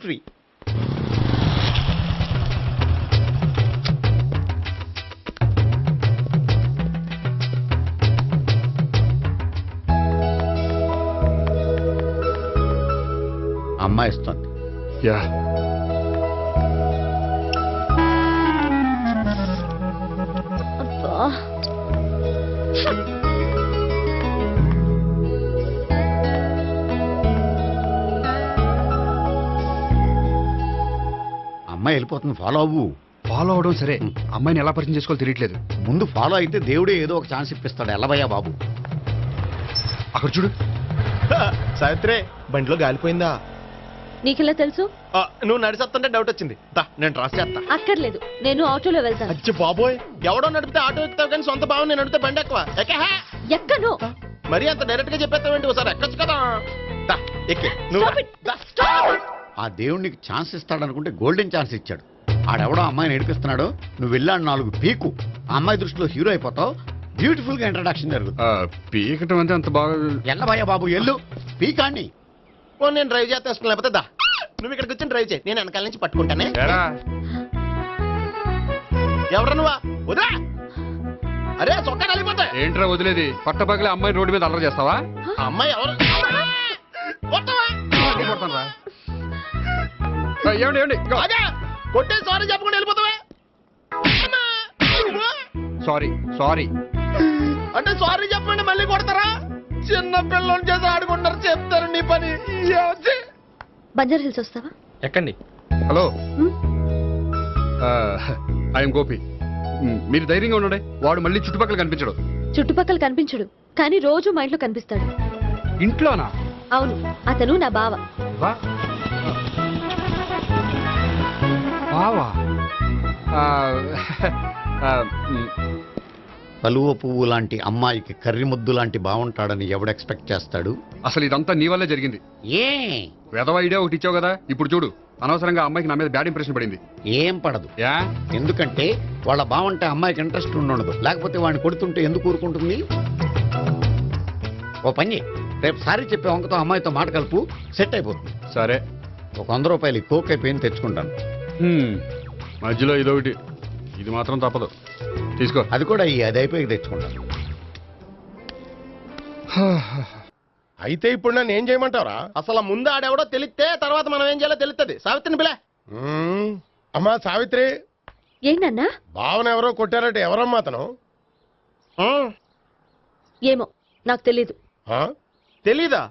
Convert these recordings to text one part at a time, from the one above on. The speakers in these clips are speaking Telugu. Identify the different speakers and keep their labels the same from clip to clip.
Speaker 1: ఫ్రీ. అమ్మాయి ఇస్తుంది.
Speaker 2: యా
Speaker 3: అబ్బా
Speaker 1: అమ్మాయి వెళ్ళిపోతుంది, ఫాలో అవ్వు.
Speaker 2: ఫాలో అవడం సరే, అమ్మాయిని ఎలా పరిచయం చేసుకోవాలో తెలియట్లేదు.
Speaker 1: ముందు ఫాలో అయితే దేవుడే ఏదో ఒక ఛాన్స్ ఇప్పిస్తాడు. ఎల్లవయ్యా బాబు.
Speaker 2: అక్కడ చూడు.
Speaker 4: సావిత్రి బండిలో గాలిపోయిందా?
Speaker 3: నీకెలా తెలుసు?
Speaker 4: నువ్వు నడిచేస్తుంటే డౌట్ వచ్చింది. నేను ట్రాస్ చేస్తా.
Speaker 3: అక్కర్లేదు, నేను ఆటోలో వెళ్తాను.
Speaker 4: అచ్చి బాబోయ్, ఎవడో నడిపితే ఆటో ఎక్కుతావు కానీ సొంత భావం నేను నడిపితే బండి ఎక్కువ.
Speaker 3: ఎక్కను.
Speaker 4: మరి అంత డైరెక్ట్ గా చెప్పేస్తావేంటి? ఒకసారి ఎక్కొచ్చు కదా. ఎక్కి
Speaker 3: Stop it. Stop.
Speaker 1: ఆ దేవుడికి ఛాన్స్ ఇస్తాడనుకుంటే గోల్డెన్ ఛాన్స్ ఇచ్చాడు. ఆడెవడో అమ్మాయిని ఏడిపిస్తున్నాడు, నువ్వు వెళ్ళాడు 4 పీకు. ఆ అమ్మాయి దృష్టిలో హీరో అయిపోతావు. బ్యూటిఫుల్ గా ఇంట్రడక్షన్ జరుగుతుంది.
Speaker 2: పీకటం అంటే అంత బాగా.
Speaker 1: ఎల్లవయ్యా బాబు, ఎల్లు పీకాన్ని.
Speaker 4: నేను డ్రైవ్ చేస్తాను, లేకపోతే దా నువ్వు ఇక్కడికి వచ్చి డ్రైవ్ చేయి, నేను వెనకాల నుంచి పట్టుకుంటానే. ఎవరు నువ్వా? వదిలా. అరే చొక్కా కలిపోతా.
Speaker 2: ఏంట్రా వదిలేది? పట్టపగలే అమ్మాయి రోడ్డు మీద అల్లరి చేస్తావా?
Speaker 4: అమ్మాయి ఎవరు?
Speaker 2: ఏమండి ఏమండి,
Speaker 4: కొట్టే సారీ చెప్పకుండా వెళ్ళిపోతావే.
Speaker 2: సారీ సారీ
Speaker 4: అంటే సారీ చెప్పండి మళ్ళీ కొడతారా? చిన్న పిల్లలు చేసి ఆడుకుంటారు, చెప్తారు నీ పని.
Speaker 3: బంజారా హిల్స్ వస్తావా?
Speaker 4: ఎక్కండి.
Speaker 2: Hello, I'm Gopi. మీరు ధైర్యంగా ఉండండి. వాడు మళ్ళీ చుట్టుపక్కల కనిపించడు.
Speaker 3: చుట్టుపక్కల కనిపించడు, కానీ రోజు మా ఇంట్లో కనిపిస్తాడు.
Speaker 2: ఇంట్లోనా?
Speaker 3: అవును, అతను నా బావ.
Speaker 2: బావా?
Speaker 1: కలువ పువ్వు లాంటి అమ్మాయికి కర్రి ముద్దు లాంటి బాగుంటాడని ఎవడు ఎక్స్పెక్ట్ చేస్తాడు?
Speaker 2: అసలు ఇదంతా నీ వల్లే జరిగింది.
Speaker 1: ఏ
Speaker 2: వెధవ ఐడియా ఒకటి ఇచ్చావు కదా, ఇప్పుడు చూడు. అనవసరంగా అమ్మాయికి నా మీద బ్యాడ్ ఇంప్రెషన్ పడింది.
Speaker 1: ఏం పడదు.
Speaker 2: యా?
Speaker 1: ఎందుకంటే వాళ్ళ బాగుంటే అమ్మాయికి ఇంట్రెస్ట్ ఉండదు. లేకపోతే వాడిని కొడుతుంటే ఎందుకు ఊరుకుంటుంది? ఓ పని, రేపు సారీ చెప్పే వంకతో అమ్మాయితో మాట కలుపు, సెట్ అయిపోతుంది.
Speaker 2: సరే,
Speaker 1: ఒక 100 రూపాయలు కోక్ అయిపోయింది, తెచ్చుకుంటాను.
Speaker 2: మధ్యలో ఇదొకటి, ఇది మాత్రం తప్పదు. తీసుకో.
Speaker 1: అది కూడా అది అయిపోయి తెచ్చుకుంటాను.
Speaker 4: అయితే ఇప్పుడు నన్ను ఏం చేయమంటావరా? అసలు ముందు ఆడెవడో తెలిస్తే తర్వాత మనం ఏం చేయాలో తెలుస్తుంది. సావిత్రిని పిల్ల. అమ్మా సావిత్రి.
Speaker 3: ఏంటన్నా?
Speaker 4: భావన ఎవరో కొట్టారట. ఎవరమ్మా అతను?
Speaker 3: ఏమో నాకు తెలీదు.
Speaker 4: తెలీదా?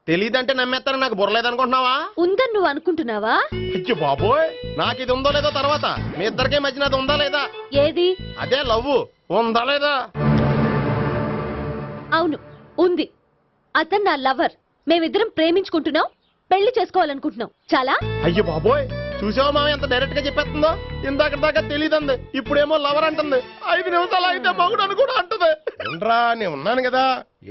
Speaker 4: తెలీదంటే నమ్మేస్తారని నాకు బుర్రలేదనుకుంటున్నావా?
Speaker 3: ఉందని నువ్వు అనుకుంటున్నావా?
Speaker 4: అయ్యో బాబోయ్, నాకు ఇది ఉందో లేదో తర్వాత. మీ ఇద్దరికే మధ్యన అది ఉందా లేదా?
Speaker 3: ఏది?
Speaker 4: అదే లవ్ ఉందా లేదా?
Speaker 3: అవును, ఉంది. అతను నా లవర్. మేమిద్దరం ప్రేమించుకుంటున్నాం, పెళ్లి చేసుకోవాలనుకుంటున్నాం. చాలా.
Speaker 4: అయ్యో బాబోయ్, చూసావా మామ ఎంత డైరెక్ట్ గా చెప్పేస్తుందో? ఇందాక దాకా తెలీదంది, ఇప్పుడేమో లవర్ అంటుంది. 5 నిమిషాలు అయితే మగుడు అని కూడా అంటుంది. నేను ఉన్నాను కదా.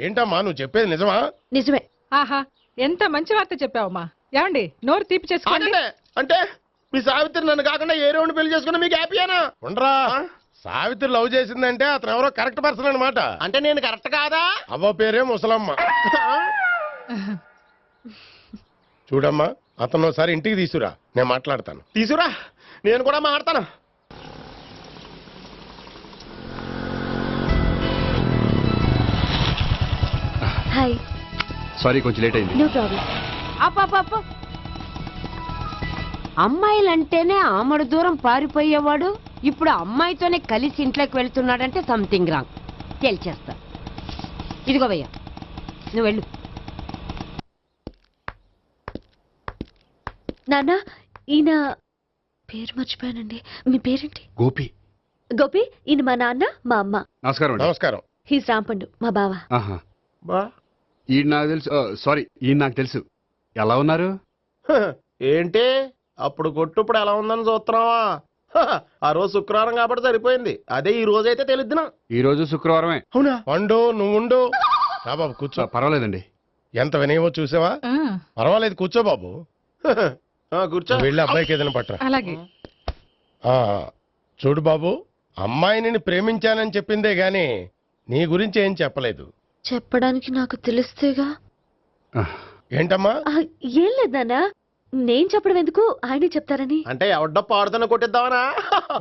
Speaker 4: ఏంటమ్మా నువ్వు చెప్పేది నిజమా?
Speaker 3: నిజమే.
Speaker 5: ఆహా, ఎంత మంచి వార్త చెప్పావమ్మా. ఏమండి, నోరు తీపి చేసుకోండి.
Speaker 4: అంటే మీ సావిత్రి నన్ను కాకుండా ఏ రౌండ్ పెళ్లి చేసుకున్నా మీకు హ్యాపీయేనా? ఉండరా, సావిత్రి లవ్ చేసిందంటే అతను ఎవరో కరెక్ట్ పర్సన్ అనమాట. అంటే నేను కరెక్ట్ కాదా? అవ్వ పేరే ముసలమ్మ. చూడమ్మా, అతను ఒకసారి ఇంటికి తీసుకురా, నేను మాట్లాడతాను. తీసుకురా, నేను కూడా మాట్లాడతాను.
Speaker 3: హాయ్.
Speaker 2: సారీ, కొంచెం లేట్ అయింది.
Speaker 3: No problem.
Speaker 6: అప్ప అమ్మాయిలంటేనే ఆమడు దూరం పారిపోయేవాడు ఇప్పుడు అమ్మాయితోనే కలిసి ఇంట్లోకి వెళ్తున్నాడంటే సంథింగ్ రాంగ్. తేల్చేస్తా. ఇదిగో భయ్యా, నువ్వు వెళ్ళు.
Speaker 3: నాన్న, ఈయన పేరు మర్చిపోయానండి. మీ పేరేంటి?
Speaker 2: గోపి.
Speaker 3: గోపి. ఈయన మా నాన్న, మా అమ్మ.
Speaker 2: నమస్కారం.
Speaker 4: నమస్కారం.
Speaker 3: హీస్ రాంపండు, మా బావ.
Speaker 2: ఈయన నాకు తెలుసు. సారీ, ఈయన నాకు తెలుసు. ఎలా ఉన్నారు?
Speaker 4: ఏంటి అప్పుడు కొట్టుప్పుడు ఎలా ఉందని చూస్తున్నావా? ఆ రోజు శుక్రవారం కాబట్టి సరిపోయింది. అదే ఈ రోజు అయితే తెలిద్దునా.
Speaker 2: ఈ రోజు శుక్రవారమే.
Speaker 4: అవునా? పండు నువ్వుండు. బాబు కూర్చో.
Speaker 2: పర్వాలేదండి.
Speaker 4: ఎంత వినయమో చూసావా? పర్వాలేదు, కూర్చో బాబు. కూర్చో. వెళ్ళి అబ్బాయికి ఏదైనా పట్టరా.
Speaker 5: అలాగే.
Speaker 4: చూడు బాబు, అమ్మాయిని నేను ప్రేమించానని చెప్పిందే గాని నీ గురించి ఏం చెప్పలేదు.
Speaker 3: చెప్పడానికి నాకు తెలిస్తేగా.
Speaker 4: ఏంటమ్మా?
Speaker 3: ఏం లేదు నాన్న, నేను చెప్పడం ఎందుకు ఆయనే చెప్తారని.
Speaker 4: అంటే ఎవడ్డో పాడుతున్న కొట్టిద్దామనా?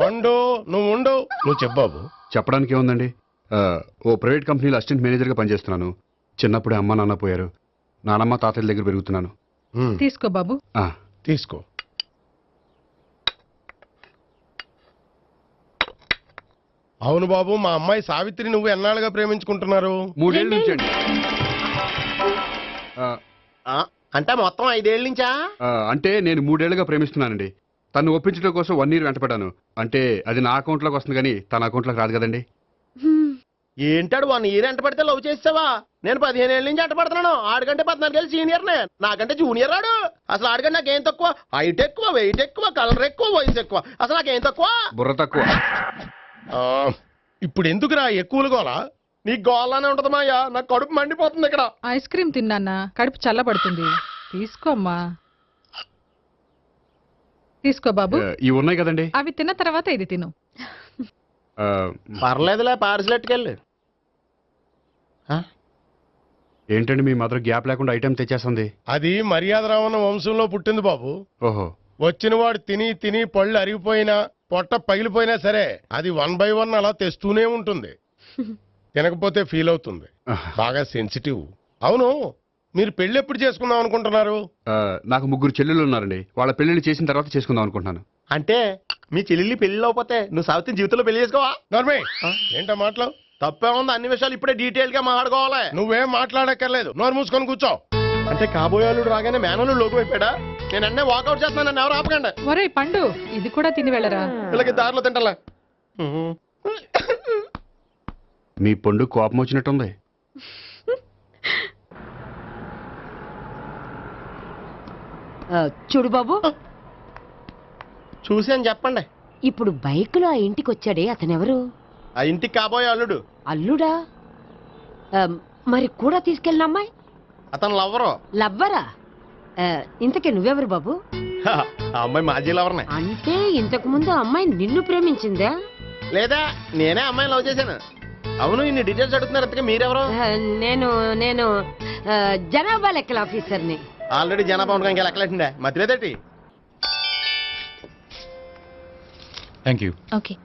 Speaker 4: ఉండు నువ్వు చెప్పు బాబు.
Speaker 2: చెప్పడానికి ఏముందండి, ఓ ప్రైవేట్ కంపెనీలో అసిస్టెంట్ మేనేజర్గా పనిచేస్తున్నాను. చిన్నప్పుడే అమ్మ నాన్న పోయారు. నానమ్మ తాతయ్య దగ్గర పెరుగుతున్నాను.
Speaker 5: తీసుకో బాబు.
Speaker 2: ఆ,
Speaker 4: తీసుకో. అవును బాబు, మా అమ్మాయి సావిత్రి నువ్వు ఎన్నాళ్ళుగా ప్రేమించుకుంటున్నారు?
Speaker 2: 3 ఏళ్ళ నుంచి అండి.
Speaker 4: అంటే మొత్తం 5 ఏళ్ళ నుంచా?
Speaker 2: అంటే నేను 3 ఏళ్ళుగా ప్రేమిస్తున్నానండి. తను ఒప్పించడం కోసం 1 year వెంటపడ్డాను. అంటే అది నా అకౌంట్లోకి వస్తుంది కానీ తన అకౌంట్లోకి రాదు కదండి.
Speaker 4: ఏంటాడు 1 year ఎంట పడితే లవ్ చేసావా? నేను 15 ఏళ్ళ నుంచి ఎంట పడుతున్నాను. ఆడికంటే 14 ఏళ్ళు సీనియర్నే, నాకంటే జూనియర్ ఆడు. అసలు ఆడికంటే నాకేం తక్కువ? హైట్ ఎక్కువ, వెయిట్ ఎక్కువ, కలర్ ఎక్కువ, వయసు ఎక్కువ. అసలు నాకేం తక్కువ?
Speaker 2: బుర్ర తక్కువ.
Speaker 4: ఇప్పుడు ఎందుకురా ఎక్కువలు గోలా? నీకు గోలానే ఉంటది మాయా, నాకు కడుపు మండిపోతుంది ఇక్కడ.
Speaker 5: ఐస్ క్రీమ్ తిన్నానా, కడుపు చల్లబడుతుంది. తీసుకోమ్మా. తీసుకో బాబు.
Speaker 2: ఇవి ఉన్నాయి కదండి.
Speaker 5: అవి తిన్న తర్వాత ఇది తిను.
Speaker 4: పర్లేదులే, పార్సిలెట్టుకెళ్ళి.
Speaker 2: ఏంటండి మీ మదర్ గ్యాప్ లేకుండా ఐటెం తెచ్చేస్తుంది?
Speaker 4: అది మర్యాద రావణ వంశంలో పుట్టింది బాబు.
Speaker 2: ఓహో.
Speaker 4: వచ్చిన వాడు తిని తిని పళ్ళు అరిగిపోయినా పొట్ట పగిలిపోయినా సరే అది 1 by 1 అలా తెస్తూనే ఉంటుంది. తినకపోతే ఫీల్ అవుతుంది, బాగా సెన్సిటివ్. అవును, మీరు పెళ్లి ఎప్పుడు చేసుకుందాం అనుకుంటున్నారు?
Speaker 2: నాకు 3 చెల్లెళ్ళు ఉన్నారండి. వాళ్ళ పెళ్లిళ్ళు చేసిన తర్వాత చేసుకుందాం అనుకుంటున్నాను.
Speaker 4: అంటే మీ చెల్లెల్ని పెళ్లి లేకపోతే నువ్వు సావిత్రి జీవితంలో పెళ్లి చేసుకోవా? నర్మే, ఏంటో మాటలు? తప్పే ఉంది, అన్ని విషయాలు ఇప్పుడే డీటెయిల్ గా మాట్లాడుకోవాలి. నువ్వేం మాట్లాడక్కర్లేదు, నోరు మూసుకొని కూర్చో. అంటే కాబోయేవాళ్ళు రాగానే మేనలు లోకి అయిపోయాడా? నేను అన్నే వాకౌట్ చేస్తున్నాను, నన్ను ఎవరు ఆపకండి.
Speaker 5: ఒరే పండు, ఇది కూడా తిని వెళ్ళరా.
Speaker 4: వీళ్ళకి దారిలో తింటలే.
Speaker 2: మీ పండు కోపం వచ్చినట్టుంది.
Speaker 6: చూడు బాబు,
Speaker 4: చూసి అని చెప్పండి.
Speaker 6: ఇప్పుడు బైక్లో ఆ ఇంటికి వచ్చాడే అతనెవరు?
Speaker 4: ఆ ఇంటికి కాబోయే అల్లుడు.
Speaker 6: అల్లుడా? మరి కూడా తీసుకెళ్ళిన అమ్మాయి
Speaker 4: అతను లవ్వరు.
Speaker 6: లవ్వరా? ఇంతకీ నువ్వెవరు బాబు?
Speaker 4: ఆ అమ్మాయి మాజీ లవర్నే.
Speaker 6: అంటే ఇంతకు ముందు అమ్మాయి నిన్ను ప్రేమించిందా?
Speaker 4: లేదా నేనే అమ్మాయిని లవ్ చేశాను. అవును, ఇన్ని డీటెయిల్స్ అడుగుతున్నారు, ఇంతకీ మీరెవరు?
Speaker 6: నేను నేను జనాభా లెక్కల ఆఫీసర్ని.
Speaker 4: ఆల్రెడీ జనాభా ఉండగా ఇంకా లెక్కలేటండే మతిలేదేటి.
Speaker 7: Thank you.
Speaker 3: Okay.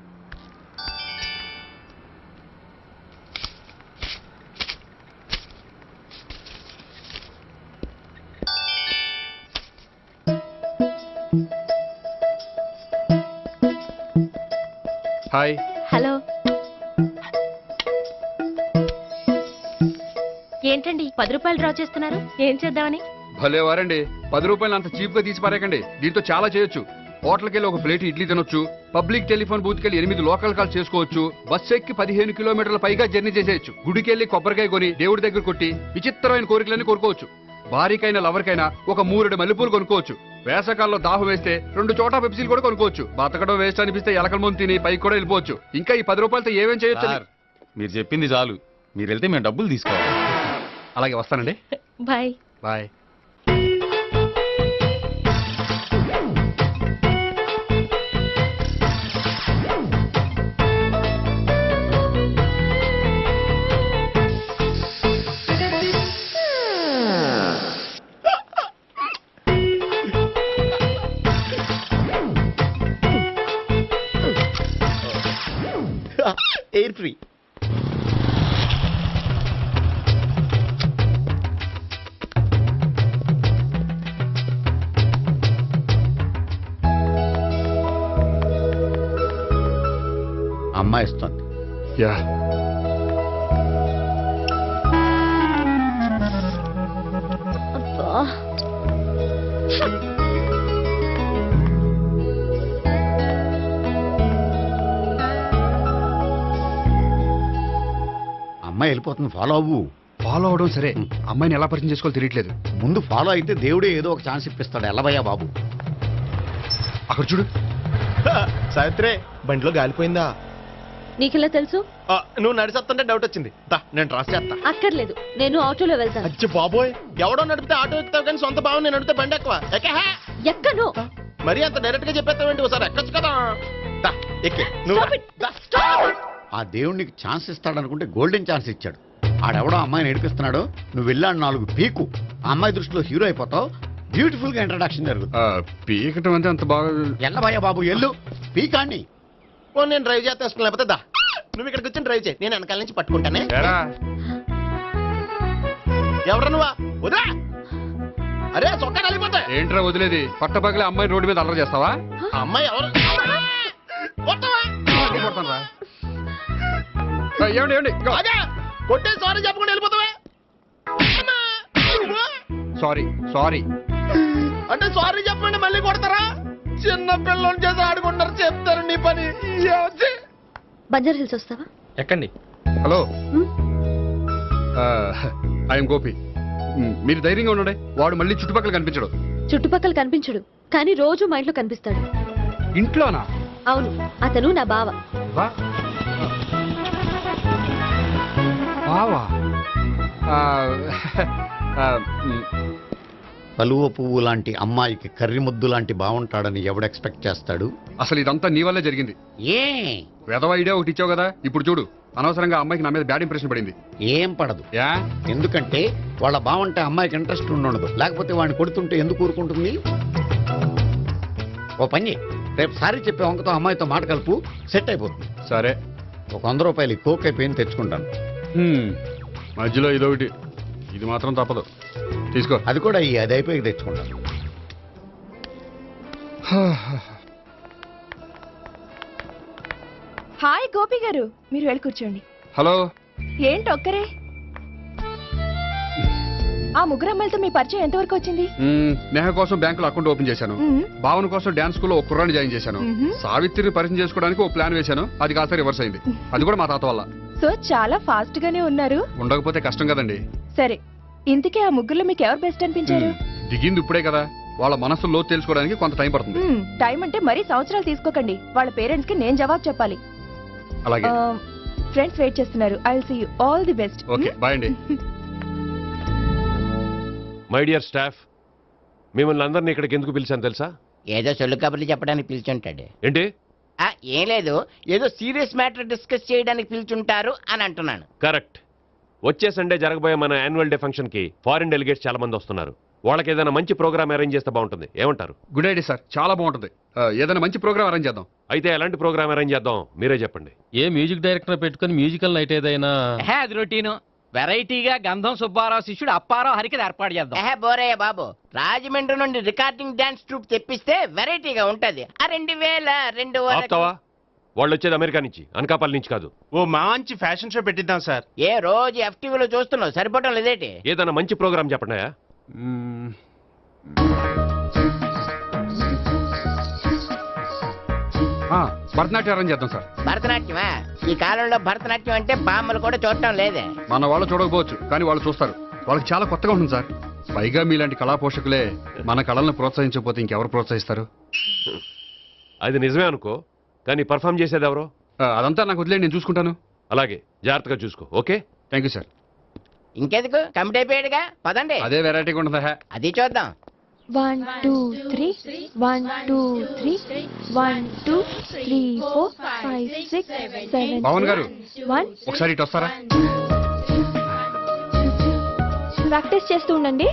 Speaker 2: Hi.
Speaker 3: Hello. ఏంటండి 10 రూపాయలు డ్రా చేస్తున్నారు? ఏం చేద్దామని?
Speaker 2: భలే వారండి, 10 రూపాయలు అంత చీప్ గా తీసి పారేకండి. దీంతో చాలా చేయొచ్చు. హోటల్కి వెళ్ళి ఒక ప్లేట్ ఇడ్లీ తినొచ్చు, పబ్లిక్ టెలిఫోన్ బూత్కి వెళ్ళి 8 లోకల్ కాల్ చేసుకోవచ్చు, బస్సు ఎక్కి 15 కిలోమీటర్ల పైగా జర్నీ చేసేయచ్చు, గుడికి వెళ్ళి కొబ్బరికాయ కొని దేవుడి దగ్గర కొట్టి విచిత్రమైన కోరికలన్నీ కోరుకోవచ్చు, భారీకైనా లవర్కైనా ఒక 3 మల్లెపూలు కొనుక్కోవచ్చు, వేసవకాలంలో దాహం వేస్తే 2 చోటా పెప్సీలు కూడా కొనుక్కోవచ్చు, బతకడం వేస్ట్ అనిపిస్తే ఎలకల ముందు తిని పైకి కూడా వెళ్ళిపోవచ్చు. ఇంకా ఈ 10 రూపాయలతో ఏమేం చేయొచ్చు?
Speaker 7: మీరు చెప్పింది చాలు, మీరు వెళ్తే మేము డబ్బులు తీసుకోవాలి.
Speaker 2: అలాగే వస్తానండి.
Speaker 3: బాయ్.
Speaker 2: బాయ్.
Speaker 4: Air free.
Speaker 1: అమ్మాయి ఇస్తుంది.
Speaker 2: యా.
Speaker 3: అబ్బా.
Speaker 1: అమ్మాయి వెళ్ళిపోతుంది, ఫాలో అవ్వు.
Speaker 2: ఫాలో అవడం సరే, అమ్మాయిని ఎలా పరిచయం చేసుకోవాలో తెలియట్లేదు.
Speaker 1: ముందు ఫాలో అయితే దేవుడే ఏదో ఒక ఛాన్స్ ఇప్పిస్తాడు. ఎల్లవయ్యా బాబు.
Speaker 2: అక్కడ చూడు.
Speaker 4: సావిత్రి, బండిలో గాలిపోయిందా?
Speaker 3: నీకెలా తెలుసు?
Speaker 4: నువ్వు నడిచేస్తుంటే డౌట్ వచ్చింది. నేను ట్రాస్ చేస్తా.
Speaker 3: అక్కర్లేదు, నేను ఆటోలో వెళ్తాను.
Speaker 4: అచ్చి బాబోయ్, ఎవడో నడిపితే ఆటో ఎక్కుతావు కానీ సొంత భావం నేను నడిపితే బండి ఎక్కువ.
Speaker 3: ఎక్కను.
Speaker 4: మరి అంత డైరెక్ట్ గా చెప్పేస్తావేంటి? ఒకసారి ఎక్కొచ్చు కదా. ఎక్కే నువ్వు.
Speaker 3: Stop it. Stop it.
Speaker 1: ఆ దేవుడు నీకు ఛాన్స్ ఇస్తాడనుకుంటే గోల్డెన్ ఛాన్స్ ఇచ్చాడు. ఆడెవడో అమ్మాయిని ఏడిపిస్తున్నాడు, నువ్వు వెళ్ళాడు 4 పీకు. ఆ అమ్మాయి దృష్టిలో హీరో అయిపోతావు, బ్యూటిఫుల్ గా ఇంట్రడక్షన్ జరుగుతుంది.
Speaker 2: పీకటం అంటే అంత బాగా
Speaker 1: ఎల్లబోయా బాబు ఎల్లు పీకాన్ని.
Speaker 4: ఓ నేను డ్రైవ్ చేస్తాను లేకపోతే దా నువ్వు ఇక్కడికి వచ్చి డ్రైవ్ చేయి, నేను వెనకాల నుంచి పట్టుకుంటానే.
Speaker 2: ఏరా,
Speaker 4: ఎవరు నువ్వా? వదిలా. అరే చొక్కా కలిగిపోతాయి.
Speaker 2: ఏంట్రా వదిలేది? పట్టపగలే అమ్మాయి రోడ్డు మీద అల్లరి చేస్తావా?
Speaker 4: ఆ అమ్మాయి ఎవరు? కొట్టవా?
Speaker 2: కొడతానురా. ఏమండి ఏమండి
Speaker 4: అదే కొట్టే సారీ చెప్పకుండా వెళ్ళిపోతావా? అమ్మా! నువ్వు?
Speaker 2: Sorry sorry.
Speaker 4: అంటే సారీ చెప్పండి మళ్ళీ కొడతారా? చిన్న పిల్లలు చేసి ఆడుకుంటారు, చెప్తారు నీ పని.
Speaker 3: బంజారా హిల్స్ వస్తావా?
Speaker 7: ఎక్కండి.
Speaker 2: హలో,
Speaker 3: హ్మ్?
Speaker 2: ఐఎమ్ గోపి. మీరు ధైర్యంగా ఉండండి. వాడు మళ్ళీ చుట్టుపక్కల కనిపించడు.
Speaker 3: చుట్టుపక్కల కనిపించడు, కానీ రోజు మా ఇంట్లో కనిపిస్తాడు.
Speaker 2: ఇంట్లోనా?
Speaker 3: అవును, అతను నా బావ.
Speaker 2: బావా?
Speaker 1: కలువ పువ్వు లాంటి అమ్మాయికి కర్రి ముద్దు లాంటి బాగుంటాడని ఎవడు ఎక్స్పెక్ట్ చేస్తాడు?
Speaker 2: అసలు ఇదంతా నీ వల్లే జరిగింది.
Speaker 1: ఏ
Speaker 2: వెధవ ఐడియా ఒకటి ఇచ్చావు కదా, ఇప్పుడు చూడు. అనవసరంగా అమ్మాయికి నా మీద బ్యాడ్ ఇంప్రెషన్ పడింది.
Speaker 1: ఏం పడదు.
Speaker 2: యా?
Speaker 1: ఎందుకంటే వాళ్ళ బాగుంటే అమ్మాయికి ఇంట్రెస్ట్ ఉండదు. లేకపోతే వాడిని కొడుతుంటే ఎందుకు ఊరుకుంటుంది? ఓ పని, రేపు సారీ చెప్పే వంకతో అమ్మాయితో మాట కలుపు, సెట్ అయిపోతుంది.
Speaker 2: సరే.
Speaker 1: ఒక 100 రూపాయలు కోక్ అయిపోయింది, తెచ్చుకుంటాను.
Speaker 2: మధ్యలో ఇదొకటి, ఇది మాత్రం తప్పదు. తీసుకో.
Speaker 1: అది కూడా అది అయిపోయి తెచ్చుకుంటాను.
Speaker 8: హాయ్ గోపి గారు, మీరు వెళ్ళి కూర్చోండి.
Speaker 2: హలో.
Speaker 8: ఏంటి ఒక్కరే? ఆ ముగ్గురు అమ్మాయిలతో మీ పరిచయం ఎంతవరకు వచ్చింది?
Speaker 2: నేహ కోసం బ్యాంకులో అకౌంట్ ఓపెన్ చేశాను. భావన కోసం డాన్స్ స్కూల్లో ఒక కుర్రాన్ని జాయిన్ చేశాను. సావిత్రిని పరిచయం చేసుకోవడానికి ఒక ప్లాన్ వేశాను. అది కాస్త రివర్స్ అయింది. అది కూడా మా తాత వల్ల.
Speaker 8: సో చాలా ఫాస్ట్ గానే ఉన్నారు.
Speaker 2: ఉండకపోతే కష్టం కదండి.
Speaker 8: సరే, ఇంతకీ ఆ ముగ్గురులో మీకు ఎవరు బెస్ట్ అనిపించారు?
Speaker 2: దిగింది ఇప్పుడే కదా, వాళ్ళ మనసు లోతు తెలుసుకోవడానికి కొంత టైం పడుతుంది.
Speaker 8: టైం అంటే మరీ సంవత్సరాలు తీసుకోకండి. వాళ్ళ పేరెంట్స్ కి నేను జవాబు చెప్పాలి.
Speaker 2: అలాగే.
Speaker 8: ఫ్రెండ్స్ వెయిట్ చేస్తున్నారు. I will see you. All the best.
Speaker 2: Okay, bye అండి.
Speaker 9: మై డియర్ స్టాఫ్, మిమ్మల్ని అందరినీ ఇక్కడికి ఎందుకు పిలిచాను తెలుసా?
Speaker 10: ఏదో సొల్లు కబుర్లు చెప్పడానికి పిలిచుంటాడు.
Speaker 9: ఏంటి?
Speaker 10: ఏం లేదు, ఏదో సీరియస్ మ్యాటర్ డిస్కస్ చేయడానికి పిలిచుంటారు అని అంటున్నాను.
Speaker 9: కరెక్ట్. వచ్చే సండే జరగబోయే మన యాన్యువల్ డే ఫంక్షన్ కి ఫారిన్ డెలిగేట్స్ చాలా మంది వస్తున్నారు. వాళ్ళకి ఏదైనా మంచి ప్రోగ్రామ్ అరేంజ్ చేస్తే బాగుంటుంది. ఏమంటారు?
Speaker 2: గుడ్ ఐడియా సార్, చాలా బాగుంటుంది. ఏదైనా మంచి ప్రోగ్రామ్ అరేంజ్ చేద్దాం.
Speaker 9: అయితే ఎలాంటి ప్రోగ్రామ్ అరేంజ్ చేద్దాం, మీరే చెప్పండి.
Speaker 7: ఏ మ్యూజిక్ డైరెక్టర్ పెట్టుకుని మ్యూజికల్ నైట్ ఏదైనా?
Speaker 10: అది రొటీను. వెరైటీగా గంధం సుబ్బారావు శిష్యుడు అప్పారావు హరికి ఏర్పాటు చేద్దాం. బోరయ్య బాబు, రాజమండ్రి నుండి రికార్డింగ్ డాన్స్ ట్రూప్ తెప్పిస్తే వెరైటీగా ఉంటది. 2002
Speaker 9: ఆపుతావా? వాళ్ళు వచ్చేది అమెరికా నుంచి, అనకాపల్లి నుంచి కాదు.
Speaker 4: ఓ మంచి ఫ్యాషన్ షో పెట్టిద్దాం సార్.
Speaker 10: ఏ రోజు FTVలో చూస్తున్నావు, సరిపోవటం లేదేటి?
Speaker 9: ఏదైనా మంచి ప్రోగ్రామ్ చెప్పండి.
Speaker 2: భరతనాట్యం అరేంజ్ చేద్దాం సార్.
Speaker 10: భరతనాట్యమా? ఈ కాలంలో భరతనాట్యం అంటే బామ్మలు కూడా చూడటం లేదే.
Speaker 2: మన వాళ్ళు చూడకపోవచ్చు, కానీ వాళ్ళు చూస్తారు. వాళ్ళకి చాలా కొత్తగా ఉంటుంది సార్. పైగా మీలాంటి కళా పోషకులే మన కళలను ప్రోత్సహించకపోతే ఇంకెవరు ప్రోత్సహిస్తారు?
Speaker 9: అది నిజమే అనుకో, కానీ పర్ఫామ్ చేసేది ఎవరో?
Speaker 2: అదంతా నాకు వదిలేండి, నేను చూసుకుంటాను.
Speaker 9: అలాగే, జాగ్రత్తగా చూసుకో. Okay,
Speaker 2: thank you sir.
Speaker 10: ఇంకెందుకు, కమిటీ అయిపోయాడుగా, పదండి.
Speaker 2: అదే వెరైటీగా ఉంటుందా?
Speaker 10: అది చూద్దాం.
Speaker 8: 1 2 3 1 2 3 1 2 3 4 5 6 7
Speaker 2: పవన్ గారు,
Speaker 8: 1.
Speaker 2: ఒకసారి ఇటు వస్తారా?
Speaker 8: ప్రాక్టీస్ చేస్తూ ఉండండి.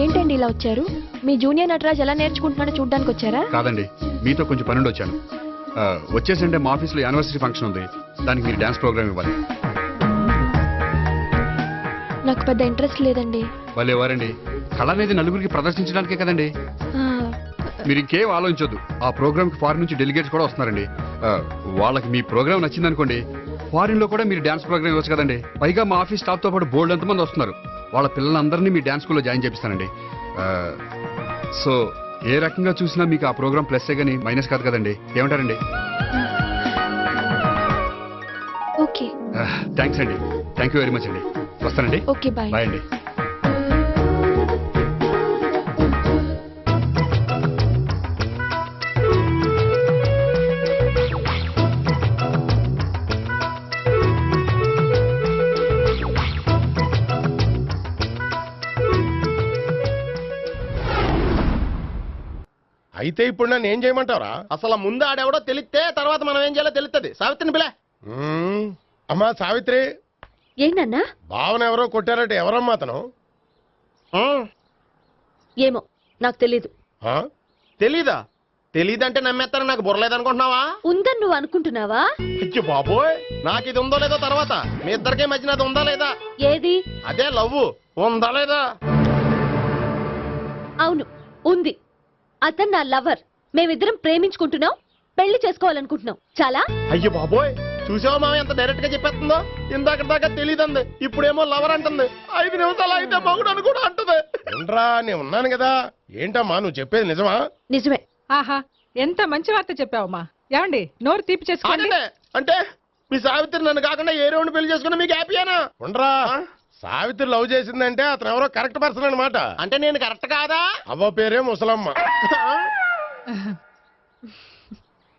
Speaker 8: ఏంటండి ఇలా వచ్చారు? మీ జూనియర్ నటరాజ్ ఎలా నేర్చుకుంటున్నాడో చూడడానికి వచ్చారా?
Speaker 2: కాదండి, మీతో కొంచెం పనుండి వచ్చాను. వచ్చేసంటే మా ఆఫీస్లో యానివర్సరీ ఫంక్షన్ ఉంది, దానికి మీరు డాన్స్ ప్రోగ్రామ్ ఇవ్వాలి.
Speaker 8: నాకు పెద్ద ఇంట్రెస్ట్ లేదండి.
Speaker 2: వాళ్ళు ఎవరండి? కళ అనేది నలుగురికి ప్రదర్శించడానికే కదండి. మీరు ఇంకేం ఆలోచించొద్దు. ఆ ప్రోగ్రామ్ కి ఫారిన్ నుంచి డెలిగేట్స్ కూడా వస్తున్నారండి. వాళ్ళకి మీ ప్రోగ్రామ్ నచ్చిందనుకోండి, ఫారిన్ లో కూడా మీరు డాన్స్ ప్రోగ్రామ్ ఇవ్వచ్చు కదండి. పైగా మా ఆఫీస్ స్టాఫ్ తో పాటు బోల్డ్ ఎంతమంది వస్తున్నారు. వాళ్ళ పిల్లలందరినీ మీ డాన్స్ స్కూల్లో జాయిన్ చేపిస్తానండి. సో ఏ రకంగా చూసినా మీకు ఆ ప్రోగ్రామ్ ప్లస్సే గానీ మైనస్ కాదు కదండి. ఏమంటారండి?
Speaker 8: ఓకే.
Speaker 2: థ్యాంక్స్ అండి. థ్యాంక్ యూ వెరీ మచ్ అండి. వస్తానండి.
Speaker 8: Okay, bye.
Speaker 2: బాయ్ అండి.
Speaker 4: అయితే ఇప్పుడు నన్ను ఏం చేయమంటారా? అసలు ముందు ఆడెవడో తెలిస్తే తర్వాత మనం ఏం చేయాలో తెలుస్తుంది. సావిత్రిని పిల్ల. అమ్మా సావిత్రి.
Speaker 3: ఏంటన్నా?
Speaker 4: భావన ఎవరో కొట్టారట, ఎవరమ్మా అతను?
Speaker 3: ఏమో నాకు తెలీదు.
Speaker 4: ఆ? తెలీదా? తెలీదంటే నమ్మేస్తారని నాకు బుర్రలేదనుకుంటున్నావా?
Speaker 3: ఉందని నువ్వు అనుకుంటున్నావా?
Speaker 4: అయ్యో బాబోయ్, నాకు ఇది ఉందో లేదో తర్వాత. మీ ఇద్దరికే మధ్యన అది ఉందా లేదా?
Speaker 3: ఏది?
Speaker 4: అదే లవ్ ఉందా లేదా?
Speaker 3: అవును, ఉంది. అతను నా లవర్. మేమిద్దరం ప్రేమించుకుంటున్నాం, పెళ్లి చేసుకోవాలనుకుంటున్నాం. చాలా.
Speaker 4: అయ్యో బాబోయ్, చూసావా మామ ఎంత డైరెక్ట్ గా చెప్పేస్తుందో? ఇందాక దాకా తెలియదండి, ఇప్పుడేమో లవర్ అంటుంది. 5 నిమిషాలు అయితే మగుడు అని కూడా అంటుంది. ఏంట్రా, నేను ఉన్నాను కదా. ఏంటమ్మా నువ్వు చెప్పేది నిజమా?
Speaker 3: నిజమే.
Speaker 5: ఆహా, ఎంత మంచి వార్త చెప్పావమ్మా. ఏమండి, నోరు తీపి చేసుకోండి.
Speaker 4: అంటే మీ సావిత్రి నన్ను కాకుండా ఏ రౌండ్ పెళ్లి చేసుకున్నా మీకు హ్యాపీయేనా? ఉండరా, సావిత్రి లవ్ చేసిందంటే అతను ఎవరో కరెక్ట్ పర్సన్ అనమాట. అంటే నేను కరెక్ట్ కాదా? అవ్వ పేరే ముసలమ్మ.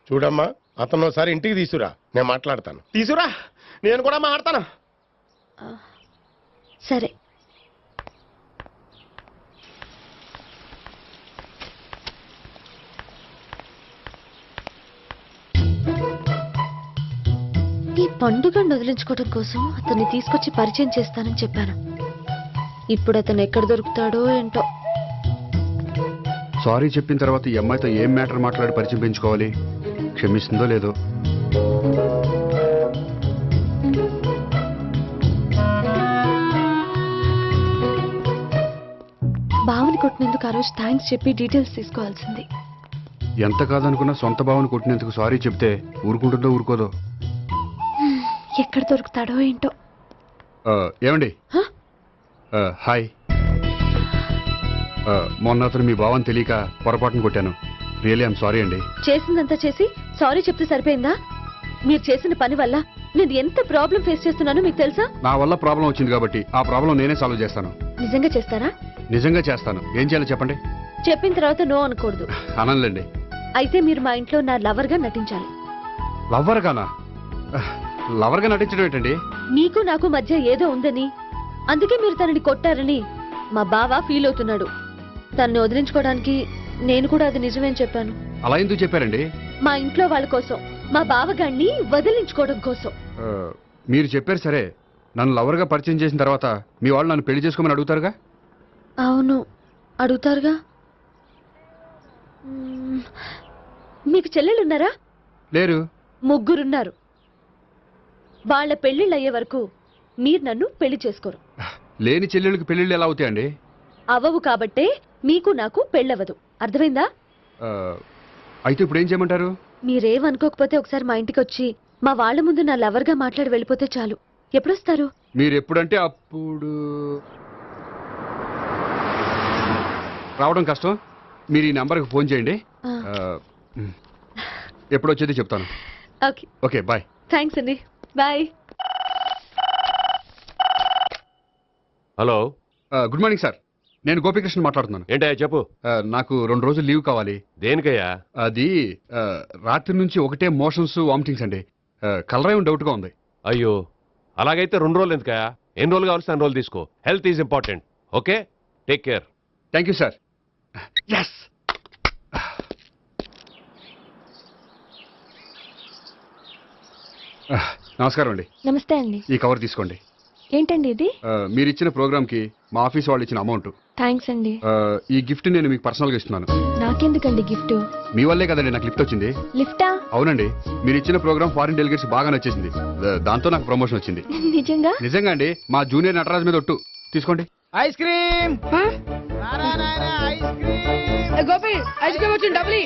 Speaker 4: చూడమ్మా, అతను ఒకసారి ఇంటికి తీసుకురా, నేను మాట్లాడతాను. తీసుకురా, నేను కూడా మాట్లాడతాను.
Speaker 3: సరే. ఈ పండుగను వదిలించుకోవడం కోసం అతన్ని తీసుకొచ్చి పరిచయం చేస్తానని చెప్పాను. ఇప్పుడు అతను ఎక్కడ దొరుకుతాడో ఏంటో.
Speaker 2: సారీ చెప్పిన తర్వాత ఈ అమ్మాయితో ఏం మ్యాటర్ మాట్లాడి పరిచయం పెంచుకోవాలి? క్షమిస్తుందో లేదో.
Speaker 8: బావని కొట్టినందుకు ఆ రోజు థ్యాంక్స్ చెప్పి డీటెయిల్స్ తీసుకోవాల్సింది.
Speaker 2: ఎంత కాదనుకున్నా సొంత భావన కొట్టినందుకు సారీ చెప్తే ఊరుకుంటుందో ఊరుకోదో.
Speaker 8: ఎక్కడ దొరుకుతాడో ఏంటో.
Speaker 2: ఏమండి, హాయ్. మొన్న అతను మీ భావన తెలియక పొరపాటును కొట్టాను. రియలీ ఐఎమ్ సారీ అండి.
Speaker 3: చేసిందంతా చేసి సారీ చెప్తే సరిపోయిందా? మీరు చేసిన పని వల్ల నేను ఎంత ప్రాబ్లం ఫేస్ చేస్తున్నానో మీకు తెలుసా?
Speaker 2: నా వల్ల ప్రాబ్లం వచ్చింది కాబట్టి ఆ ప్రాబ్లం నేనే సాల్వ్ చేస్తాను.
Speaker 3: నిజంగా చేస్తారా?
Speaker 2: నిజంగా చేస్తాను. ఏం చేయాలో చెప్పండి.
Speaker 3: చెప్పిన తర్వాత నో అనకూడదు.
Speaker 2: అనండి.
Speaker 3: అయితే మీరు మా ఇంట్లో నా లవర్ గా నటించాలి.
Speaker 2: లవర్ గానా? లవర్ గా నటించడం ఏంటండి?
Speaker 3: మీకు నాకు మధ్య ఏదో ఉందని, అందుకే మీరు తనని కొట్టారని మా బావ ఫీల్ అవుతున్నాడు. తనని వదిలించుకోవడానికి నేను కూడా అది నిజమేని చెప్పాను.
Speaker 2: అలా ఎందుకు చెప్పారండి?
Speaker 3: మా ఇంట్లో వాళ్ళ కోసం, మా బావగాన్ని వదిలించుకోవడం కోసం.
Speaker 2: మీరు చెప్పారు సరే, నన్ను లవర్ గా పరిచయం చేసిన తర్వాత మీ వాళ్ళు నన్ను పెళ్లి చేసుకోమని అడుగుతారుగా?
Speaker 3: అవును, అడుగుతారుగా. మీకు చెల్లెలున్నారా?
Speaker 2: లేరు.
Speaker 3: ముగ్గురున్నారు. వాళ్ళ పెళ్లిళ్ళు అయ్యే వరకు మీరు నన్ను పెళ్లి చేసుకోరు.
Speaker 2: లేని చెల్లెళ్ళకి పెళ్లిళ్ళు ఎలా అవుతాయండి?
Speaker 3: అవ్వవు కాబట్టే మీకు నాకు పెళ్ళవదు. అర్థమైందా?
Speaker 2: అయితే ఇప్పుడు ఏం చేయమంటారు?
Speaker 3: మీరేమనుకోకపోతే ఒకసారి మా ఇంటికి వచ్చి మా వాళ్ళ ముందు నా లవర్ గా మాట్లాడి వెళ్ళిపోతే చాలు. ఎప్పుడొస్తారు?
Speaker 2: మీరు ఎప్పుడంటే అప్పుడు. రావడం కష్టం. మీరు ఈ నెంబర్కి ఫోన్ చేయండి. ఎప్పుడు వచ్చేది చెప్తాను.
Speaker 3: ఓకే.
Speaker 2: Okay, bye.
Speaker 3: థ్యాంక్స్ అండి, bye.
Speaker 9: Hello,
Speaker 2: good morning sir. నేను గోపికృష్ణ మాట్లాడుతున్నాను.
Speaker 9: ఏంటయ్యా చెప్పు.
Speaker 2: నాకు 2 రోజులు లీవ్ కావాలి.
Speaker 9: దేనికయ్యా?
Speaker 2: అది రాత్రి నుంచి ఒకటే మోషన్స్, వామిటింగ్స్ అండి. కలరేం డౌట్గా ఉంది.
Speaker 9: అయ్యో, అలాగైతే 2 రోజులు ఎందుకయ్యా? ఎన్ని రోజులు కావాల్సిన 2 రోజులు తీసుకో. Health is important. Okay, take care.
Speaker 2: Thank you sir. Yes. నమస్కారం అండి.
Speaker 8: నమస్తే అండి.
Speaker 2: ఈ కవర్ తీసుకోండి.
Speaker 8: ఏంటండి ఇది?
Speaker 2: మీరు ఇచ్చిన ప్రోగ్రామ్ కి మా ఆఫీస్ వాళ్ళు ఇచ్చిన అమౌంట్.
Speaker 8: థ్యాంక్స్ అండి.
Speaker 2: ఈ గిఫ్ట్ నేను మీకు పర్సనల్ గా ఇస్తున్నాను.
Speaker 8: నాకెందుకండి గిఫ్ట్?
Speaker 2: మీ వల్లే కదండి నాకు లిఫ్ట్ వచ్చింది.
Speaker 8: లిఫ్టా?
Speaker 2: అవునండి, మీరు ఇచ్చిన ప్రోగ్రామ్ ఫారిన్ డెలిగేట్స్ బాగా నచ్చేసింది. దాంతో నాకు ప్రమోషన్ వచ్చింది.
Speaker 8: నిజంగా?
Speaker 2: నిజంగా అండి. మా జూనియర్ నటరాజ్ మీద ఒట్టు. తీసుకోండి.
Speaker 10: Ice cream.
Speaker 5: Gopi, ice cream వచ్చింది. డబ్లీ.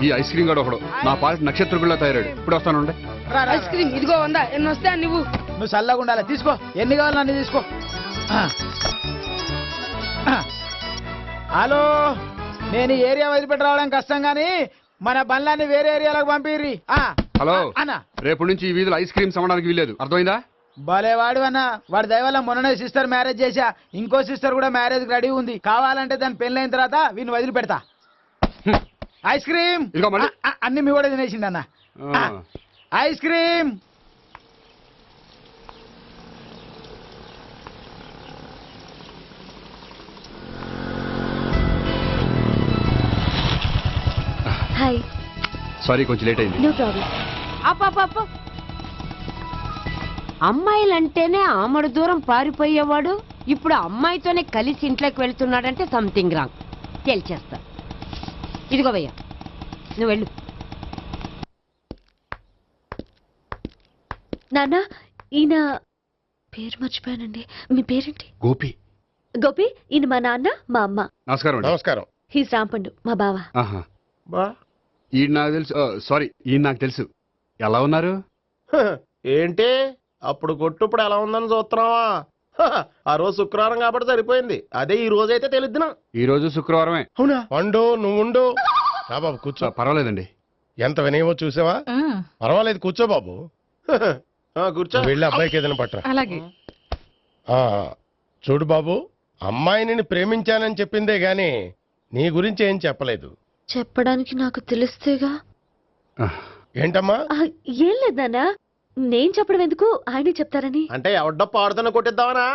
Speaker 2: ఈ ఐస్ క్రీమ్ గడు ఒకడు నా పాలిట నక్షత్రకుల్లా తయారాడు. ఇప్పుడు వస్తాను.
Speaker 5: ఐస్ క్రీమ్ ఇదిగో 100. ఎన్ని వస్తా నువ్వు?
Speaker 10: నువ్వు చల్లగా ఉండాలి. తీసుకో, ఎన్ని కావాలి అన్ని తీసుకో. హలో, నేను ఈ ఏరియా వదిలిపెట్టి రావడం కష్టం గానీ మన బండ్లన్నీ వేరే ఏరియాలకు పంపిర్రి.
Speaker 2: హలో
Speaker 10: అన్న,
Speaker 2: రేపు నుంచి ఈ వీధిలో ఐస్ క్రీమ్స్ అమ్మడానికి వీల్లేదు. అర్థమైందా?
Speaker 10: భలేవాడు అన్న. వాడి దయవల్ల మొన్ననే సిస్టర్ మ్యారేజ్ చేశా. ఇంకో సిస్టర్ కూడా మ్యారేజ్ రెడీ ఉంది. కావాలంటే దాని పెళ్ళైన తర్వాత వీడిని వదిలిపెడతా. ఐస్ క్రీమ్ అన్ని మీ కూడా తినేసింది అన్న. Ice cream.
Speaker 3: హాయ్.
Speaker 2: సారీ, కొంచెం లేట్ అయింది.
Speaker 3: No problem.
Speaker 6: అమ్మాయిలంటేనే ఆమడు దూరం పారిపోయేవాడు ఇప్పుడు అమ్మాయితోనే కలిసి ఇంట్లోకి వెళ్తున్నాడంటే సంథింగ్ రాంగ్. తేల్చేస్తా. ఇదిగో భయ్యా, నువ్వు వెళ్ళు.
Speaker 3: నాన్న, ఈయన పేరు మర్చిపోయానండి. మీ పేరేంటి?
Speaker 1: గోపి.
Speaker 3: గోపి, ఈయన మా నాన్న, మా అమ్మ.
Speaker 2: నమస్కారం అండి.
Speaker 4: నమస్కారం.
Speaker 3: హీస్ రాంపండు, మా బావ.
Speaker 2: ఆహా.
Speaker 4: బా
Speaker 2: ఈయన నాకు తెలుసు. సారీ, ఈయన నాకు తెలుసు. ఎలా ఉన్నారు?
Speaker 4: హ, ఏంటి అప్పుడు కొట్టు ఇప్పుడు ఎలా ఉందని చూస్తున్నావా? హ, ఆ రోజు శుక్రవారం కాబట్టి సరిపోయింది. అదే ఈ రోజు అయితే తెలిద్దునా.
Speaker 2: ఈ రోజు శుక్రవారమే.
Speaker 4: అవునా? వండు, నువ్వు ఉండు. రా బాబు కూర్చో.
Speaker 2: పర్వాలేదండి.
Speaker 4: ఎంత వినయమో చూసావా?
Speaker 5: ఆ,
Speaker 4: పర్వాలేదు, కూర్చో బాబు. హ, కూర్చో. వెళ్ళి అబ్బాయికి ఏదైనా పట్టరా.
Speaker 5: అలాగే.
Speaker 4: ఆ, చూడు బాబు, అమ్మాయిని ప్రేమించానని చెప్పిందే గాని నీ గురించి ఏం చెప్పలేదు.
Speaker 3: చెప్పడానికి నాకు తెలిస్తేగా.
Speaker 4: ఏంటమ్మా?
Speaker 3: ఏం లేదు నాన్న, నేను చెప్పడం ఎందుకు, ఆయనే చెప్తారని.
Speaker 4: అంటే ఎవడ్డో పాడుతున్న కొట్టిద్దామనా?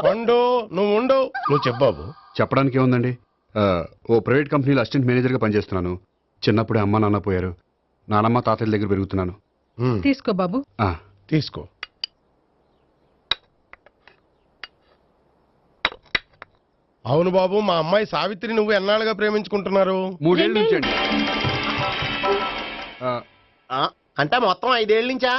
Speaker 4: వండు, నువ్వు ఉండు. నువ్వు చెప్పు బాబు.
Speaker 2: చెప్పడానికి ఏముందండి, ఓ ప్రైవేట్ కంపెనీలో అసిస్టెంట్ మేనేజర్గా పనిచేస్తున్నాను. చిన్నప్పుడే అమ్మ నాన్న పోయారు. నానమ్మ తాతయ్య దగ్గర పెరుగుతున్నాను.
Speaker 5: తీసుకో బాబు.
Speaker 4: తీసుకో. అవును బాబు, మా అమ్మాయి సావిత్రి నువ్వు ఎన్నాళ్ళుగా ప్రేమించుకుంటున్నారు?
Speaker 2: 3 ఏళ్ళ నుంచి అండి.
Speaker 4: అంటే మొత్తం 5 ఏళ్ళ నుంచా?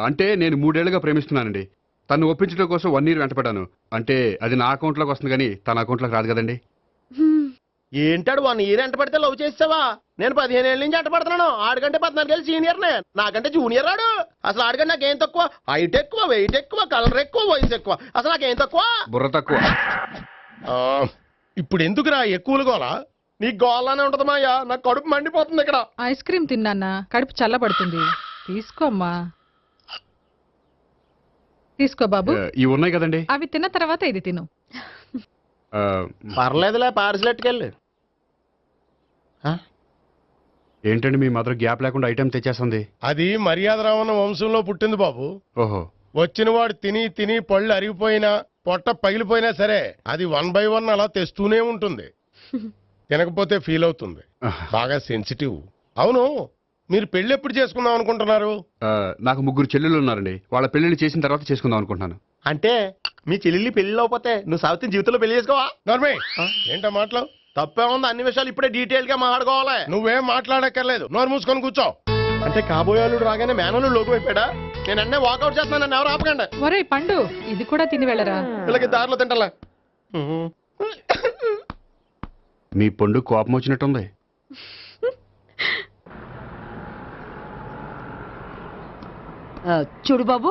Speaker 2: అంటే నేను 3 ఏళ్ళుగా ప్రేమిస్తున్నానండి. తను ఒప్పించడం కోసం 1 year వెంటపడ్డాను. అంటే అది నా అకౌంట్లోకి వస్తుంది కానీ తన అకౌంట్లోకి రాదు కదండి.
Speaker 4: ఏంటాడు 1 year ఎంట పడితే లవ్ చేసావా? నేను 15 ఏళ్ళ నుంచి ఎంట పడుతున్నాను. ఆడికంటే 14 ఏళ్ళు సీనియర్నే, నాకంటే జూనియర్ ఆడు. అసలు ఆడికంటే నాకేం తక్కువ? హైట్ ఎక్కువ, వెయిట్ ఎక్కువ, కలర్ ఎక్కువ, వయసు ఎక్కువ. అసలు నాకేం తక్కువ?
Speaker 2: బుర్ర తక్కువ.
Speaker 4: ఇప్పుడు ఎందుకురా ఎక్కువలు గోలా? నీకు గోలానే ఉంటదమ్మా. నాకు కడుపు మండిపోతుంది ఇక్కడ.
Speaker 5: ఐస్ క్రీమ్ తిన్నానా, కడుపు చల్లబడుతుంది. తీసుకోమ్మా. తీసుకో బాబు.
Speaker 2: ఇవి ఉన్నాయి కదండి.
Speaker 5: అవి తిన్న తర్వాత ఇది తిను.
Speaker 4: పర్లేదులే, పార్సిల్ ఎట్టుకెళ్ళి.
Speaker 2: ఏంటండి మీ మదర్ గ్యాప్ లేకుండా ఐటెం తెచ్చేస్తుంది?
Speaker 4: అది మర్యాద రావణ వంశంలో పుట్టింది బాబు.
Speaker 2: ఓహో.
Speaker 4: వచ్చిన వాడు తిని తిని పళ్ళు అరిగిపోయినా పొట్ట పగిలిపోయినా సరే అది 1 by 1 అలా తెస్తూనే ఉంటుంది. తినకపోతే ఫీల్ అవుతుంది. బాగా సెన్సిటివ్. అవును, మీరు పెళ్లి ఎప్పుడు చేసుకుందాం అనుకుంటున్నారు?
Speaker 2: నాకు 3 చెల్లెళ్ళు ఉన్నారండి. వాళ్ళ పెళ్లిళ్ళు చేసిన తర్వాత చేసుకుందాం అనుకుంటున్నాను.
Speaker 4: అంటే మీ చెల్లెల్ని పెళ్లి లేకపోతే నువ్వు సావిత్రి జీవితంలో పెళ్లి చేసుకోవా? నార్మే ఏంటో మాటలు తప్పే ఉంది. అన్ని విషయాలు ఇప్పుడే డీటెయిల్ గా మాట్లాడుకోవాలి. నువ్వేం మాట్లాడక్కర్లేదు, నోరు మూసుకొని కూర్చో. అంటే కాబోయేవాళ్ళు రాగానే మేనలు లోటు అయిపోయాడా? నేను అన్నీ వాకౌట్ చేస్తున్నాను, నన్ను ఎవరు ఆపకండి.
Speaker 5: ఒరే పండు, ఇది కూడా తిని వెళ్ళరా.
Speaker 4: వీళ్ళకి దారిలో తింటలే.
Speaker 2: మీ పండు కోపం వచ్చినట్టుంది.
Speaker 6: చూడు బాబు,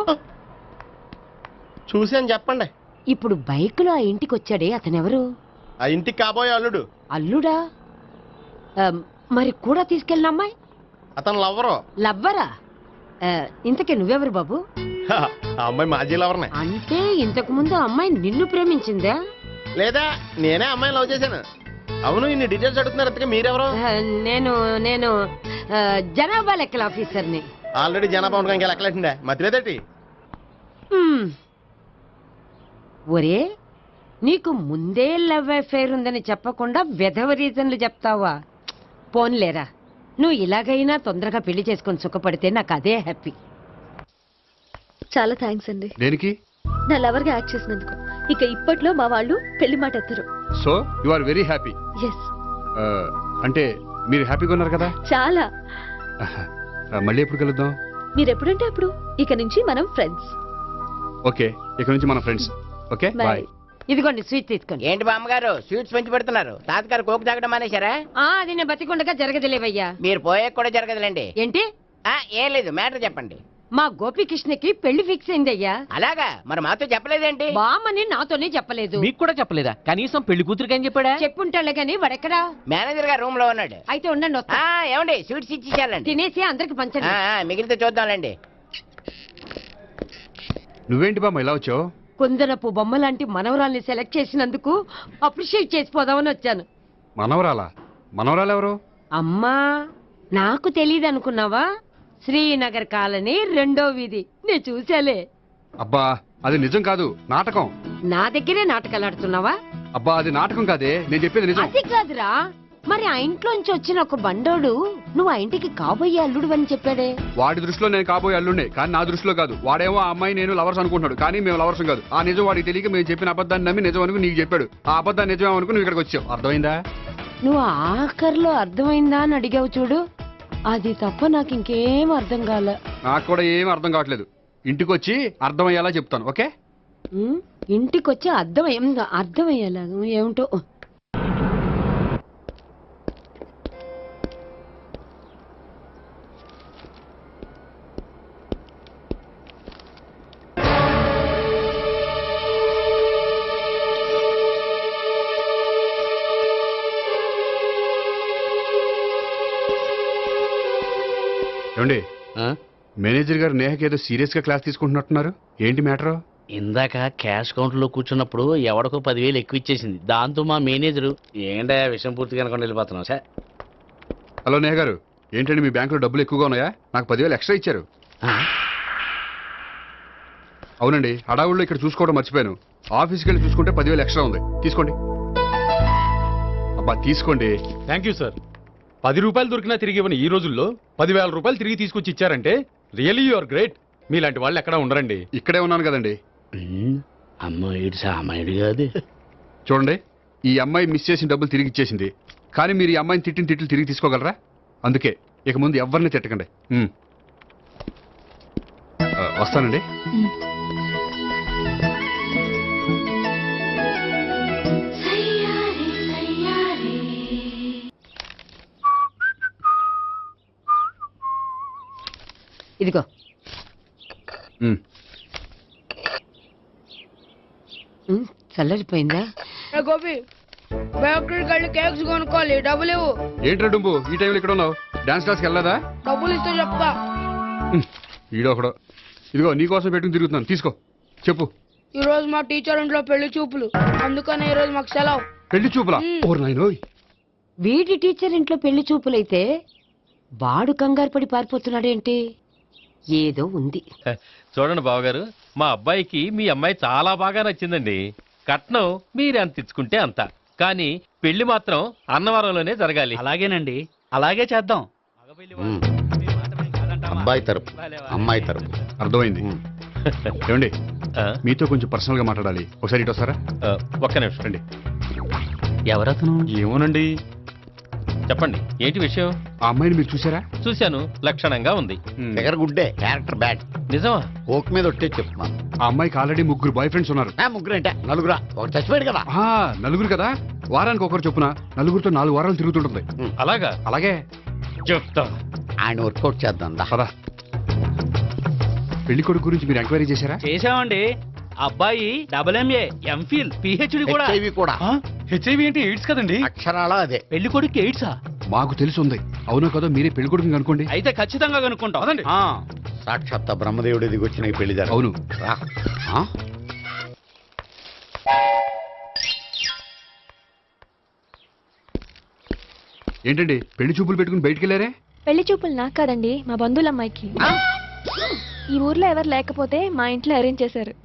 Speaker 4: చూసి అని చెప్పండి.
Speaker 6: ఇప్పుడు బైకులో ఆ ఇంటికి వచ్చాడే అతనెవరు?
Speaker 4: ఆ ఇంటికి కాబోయే అల్లుడు.
Speaker 6: అల్లుడా? మరి కూడా తీసుకెళ్ళిన అమ్మాయి?
Speaker 4: అతను లవ్వరు.
Speaker 6: లవ్వరా? ఇంతకీ నువ్వెవరు బాబు?
Speaker 4: ఆ అమ్మాయి మాజీ లవర్నే.
Speaker 6: అంటే ఇంతకు ముందు అమ్మాయి నిన్ను ప్రేమించిందా?
Speaker 4: లేదా నేనే అమ్మాయిని లవ్ చేశాను. అవును, ఇన్ని డీటెయిల్స్ అడుగుతున్నారు. అంతగా మీరెవరు?
Speaker 6: నేను నేను జనాభా లెక్కల ఆఫీసర్ని.
Speaker 4: ఆల్రెడీ జనాభా ఉండగా ఇంకా లెక్కలేటండే మతిలేదేటి?
Speaker 6: ఒరే, నీకు ముందే లవ్ అఫైర్ ఉందని చెప్పకుండా వెధవ రీజన్లు చెప్తావా? పోన్లేరా, నువ్వు ఇలాగైనా తొందరగా పెళ్లి చేసుకొని సుఖపడితే నాకు అదే హ్యాపీ.
Speaker 3: చాలా థ్యాంక్స్ అండి.
Speaker 2: దేనికి?
Speaker 3: నా లవర్ గా యాక్ట్ చేసినందుకు. ఇక ఇప్పట్లో మా వాళ్ళు పెళ్లి మాట ఎత్తరు.
Speaker 2: So you are very happy.
Speaker 3: Yes.
Speaker 2: అంటే మీరు హ్యాపీగా ఉన్నారు కదా?
Speaker 3: చాలా.
Speaker 2: మళ్ళీ ఎప్పుడు కలుద్దాం?
Speaker 3: మీరు ఎప్పుడంటే అప్పుడు. ఇక నుంచి మనం ఫ్రెండ్స్.
Speaker 2: ఓకే, ఇక నుంచి మనం ఫ్రెండ్స్. Okay, bye.
Speaker 6: ఇదిగోండి స్వీట్ తీసుకోండి.
Speaker 10: ఏంటి బామ్మగారు స్వీట్స్ పెంచి పెడుతున్నారు? తాతగారు కోకు తాగడం మానేశారా?
Speaker 6: అది నేను బతికుండగా జరగదులేవయ్యా.
Speaker 10: మీరు పోయే కూడా జరగదులేండి.
Speaker 6: ఏంటి?
Speaker 10: ఏం లేదు, మ్యాటర్ చెప్పండి.
Speaker 6: మా గోపికృష్ణకి పెళ్లి ఫిక్స్ అయిందయ్యా.
Speaker 10: అలాగా? మరి మాతో చెప్పలేదేంటి?
Speaker 6: బామ్మని నాతోనే చెప్పలేదు.
Speaker 10: మీకు కూడా చెప్పలేదా? కనీసం పెళ్లి కూతురికి అని చెప్పాడా?
Speaker 6: చెప్పుంటాలే గాని వాడెక్కడా?
Speaker 10: మేనేజర్ గారు రూమ్ లో ఉన్నాడు.
Speaker 6: అయితే ఉండండి, వస్తా.
Speaker 10: ఏమండి స్వీట్స్ ఇచ్చేసాలండి.
Speaker 6: తినేసి అందరికి పంచండి.
Speaker 10: మిగిలితే చూద్దాంలేండి.
Speaker 2: నువ్వేంటి బామ్మ ఇలా వచ్చావు?
Speaker 6: కుందనపు బొమ్మ లాంటి మనవరాల్ని సెలెక్ట్ చేసినందుకు అప్రిషియేట్ చేసిపోదామని వచ్చాను.
Speaker 2: మనవరాలా? మనవరాలు ఎవరు?
Speaker 6: అమ్మా, నాకు తెలియదు అనుకున్నావా? శ్రీనగర్ కాలనీ 2వ వీధి. నేను చూసాలే.
Speaker 2: అబ్బా, అది నిజం కాదు, నాటకం.
Speaker 6: నా దగ్గరే నాటకాలు ఆడుతున్నావా?
Speaker 2: అబ్బా, అది నాటకం కాదే, నేను చెప్పేది నిజం.
Speaker 6: అది కాదురా, మరి ఆ ఇంట్లోంచి వచ్చిన ఒక బండోడు నువ్వు ఆ ఇంటికి కాబోయే అల్లుడు అని చెప్పాడే.
Speaker 2: వాడి దృష్టిలో నేను కాబోయే అల్లుండే, కానీ నా దృష్టిలో కాదు. వాడేమో ఆ అమ్మాయి నేను లవర్స్ అనుకుంటున్నాడు, కానీ మేము లవర్స్ కాదు. ఆ నిజం వాడికి తెలియక మేము చెప్పిన అబద్ధాన్ని నమ్మి నిజం అనుకుని నీకు చెప్పాడు. ఆ అబద్ధాన్ని నిజం అనుకుని నువ్వు ఇక్కడికి వచ్చావు. అర్థమైందా?
Speaker 6: నువ్వు ఆఖరిలో అర్థమైందా అని అడిగావు చూడు, అది తప్ప నాకు ఇంకేం అర్థం కాలే.
Speaker 2: నాకు కూడా ఏం అర్థం కావట్లేదు. ఇంటికి వచ్చి అర్థమయ్యేలా చెప్తాను, ఓకే?
Speaker 6: ఇంటికొచ్చి అర్థమయ్యేలా ఏమిటో.
Speaker 2: ఏమండి, మేనేజర్ గారు నేహకి ఏదో సీరియస్ గా క్లాస్ తీసుకుంటున్నట్టున్నారు. ఏంటి మ్యాటర్?
Speaker 11: ఇందాక క్యాష్ కౌంటర్ లో కూర్చున్నప్పుడు ఎవడికో 10,000 ఎక్కువ ఇచ్చేసింది. దాంతో మా మేనేజరు ఏంటా విషయం పూర్తిగా అనుకోండి వెళ్ళిపోతున్నాం సార్.
Speaker 2: హలో నేహ గారు, ఏంటండి మీ బ్యాంకులో డబ్బులు ఎక్కువగా ఉన్నాయా? నాకు 10,000 ఎక్స్ట్రా ఇచ్చారు. అవునండి, హడావుల్లో ఇక్కడ చూసుకోవడం మర్చిపోయాను. ఆఫీస్కి వెళ్ళి చూసుకుంటే 10,000 ఎక్స్ట్రా ఉంది. తీసుకోండి. అబ్బా తీసుకోండి.
Speaker 7: Thank you sir. 10 రూపాయలు దొరికినా తిరిగి ఇవ్వని ఈ రోజుల్లో 10,000 రూపాయలు తిరిగి తీసుకొచ్చి ఇచ్చారంటే రియలీ యు ఆర్ గ్రేట్. మీలాంటి వాళ్ళు ఎక్కడ ఉండరండి.
Speaker 2: ఇక్కడే ఉన్నాను కదండి.
Speaker 11: అమ్మాయి సామాయుడు కాదు.
Speaker 2: చూడండి, ఈ అమ్మాయి మిస్ చేసిన డబ్బులు తిరిగి ఇచ్చేసింది, కానీ మీరు ఈ అమ్మాయిని తిట్టిన తిట్లు తిరిగి తీసుకోగలరా? అందుకే ఇక ముందు ఎవరిని తిట్టకండి. వస్తానండి.
Speaker 6: ఇదిగో చల్లరిపోయిందా?
Speaker 8: గోపి బయోక్రెడిట్ కార్డు కేక్స్ కొనుక్కోవాలి, డబ్బులు ఇవ్వు.
Speaker 2: ఏంట్రా డుంబు ఈ టైంలో ఇక్కడ ఉన్నావు? డాన్స్ క్లాస్కి వెళ్ళదా?
Speaker 8: డబ్బులు ఇస్తే చెప్తా.
Speaker 2: ఈడో ఒకడో. ఇదిగో నీకోసం పెట్టుకుని తిరుగుతున్నాను, తీసుకో. చెప్పు.
Speaker 8: ఈ రోజు మా టీచర్ ఇంట్లో పెళ్లి చూపులు, అందుకని ఈ రోజు మాకు సెలవు.
Speaker 2: పెళ్లి చూపులా? ఓర్ నాయనోయ్.
Speaker 6: వీడి టీచర్ ఇంట్లో పెళ్లి చూపులైతే వాడు కంగారు పడి పారిపోతున్నాడేంటి? ఏదో ఉంది.
Speaker 11: చూడండి బావగారు, మా అబ్బాయికి మీ అమ్మాయి చాలా బాగా నచ్చిందండి. కట్నం మీరు ఎంత ఇచ్చుకుంటే అంత, కానీ పెళ్లి మాత్రం అన్నవరంలోనే జరగాలి.
Speaker 10: అలాగేనండి, అలాగే చేద్దాం.
Speaker 1: అబ్బాయి తరపు అమ్మాయి తరపు.
Speaker 2: అర్థమైంది. ఏమండి, మీతో కొంచెం పర్సనల్ గా మాట్లాడాలి. ఒకసారి ఇటు వస్తారా?
Speaker 11: ఒక్క నిమిషం రండి.
Speaker 7: ఎవరతను?
Speaker 2: ఏమోనండి.
Speaker 11: చెప్పండి, ఏంటి విషయం?
Speaker 2: ఆ అమ్మాయిని మీరు చూసారా?
Speaker 11: చూశాను, లక్షణంగా ఉంది.
Speaker 1: ఫిగర్ గుడ్డే, క్యారెక్టర్ బ్యాడ్.
Speaker 11: నిజమా?
Speaker 1: ఓక్ మీద ఒట్టే చెప్తున్నాను.
Speaker 2: ఆ అమ్మాయికి ఆల్రెడీ 3 బాయ్ ఫ్రెండ్స్ ఉన్నారు.
Speaker 1: ముగ్గురు అంటే నలుగురా? ఒకటి చచ్చిపోయాడు కదా.
Speaker 2: నలుగురు కదా, వారానికి ఒకరు చొప్పున నలుగురితో 4 వారాలు తిరుగుతుంటుంది.
Speaker 11: అలాగా?
Speaker 2: అలాగే
Speaker 11: చెప్తా.
Speaker 1: ఆయన వర్కౌట్ చేద్దాం.
Speaker 2: పదా. పెళ్లి కొడుకు గురించి మీరు ఎంక్వైరీ చేశారా?
Speaker 10: చేసామండి. అబ్బాయి MA, MPhil, PhD కూడా.
Speaker 1: హెచ్ఐవి కూడా.
Speaker 7: హెచ్ఐవి అంటే ఎయిడ్స్ కదండి.
Speaker 1: అక్షరాల అదే.
Speaker 10: పెళ్లి కొడుకు ఎయిడ్సా?
Speaker 2: మాకు తెలుసుంది. అవునా కదా, మీరే పెళ్లి కొడుకుని కనుకోండి.
Speaker 10: అయితే ఖచ్చితంగా కనుక్కుంటాం.
Speaker 1: సాక్షాత్ బ్రహ్మదేవుడి దిగి వచ్చిన పెళ్లి జరగదు.
Speaker 2: అవును. ఏంటండి పెళ్లి చూపులు పెట్టుకుని బయటికి వెళ్ళారే?
Speaker 8: పెళ్లి చూపులు నాకు కాదండి, మా బంధువుల అమ్మాయికి. ఈ ఊర్లో ఎవరు లేకపోతే మా ఇంట్లో అరేంజ్ చేశారు.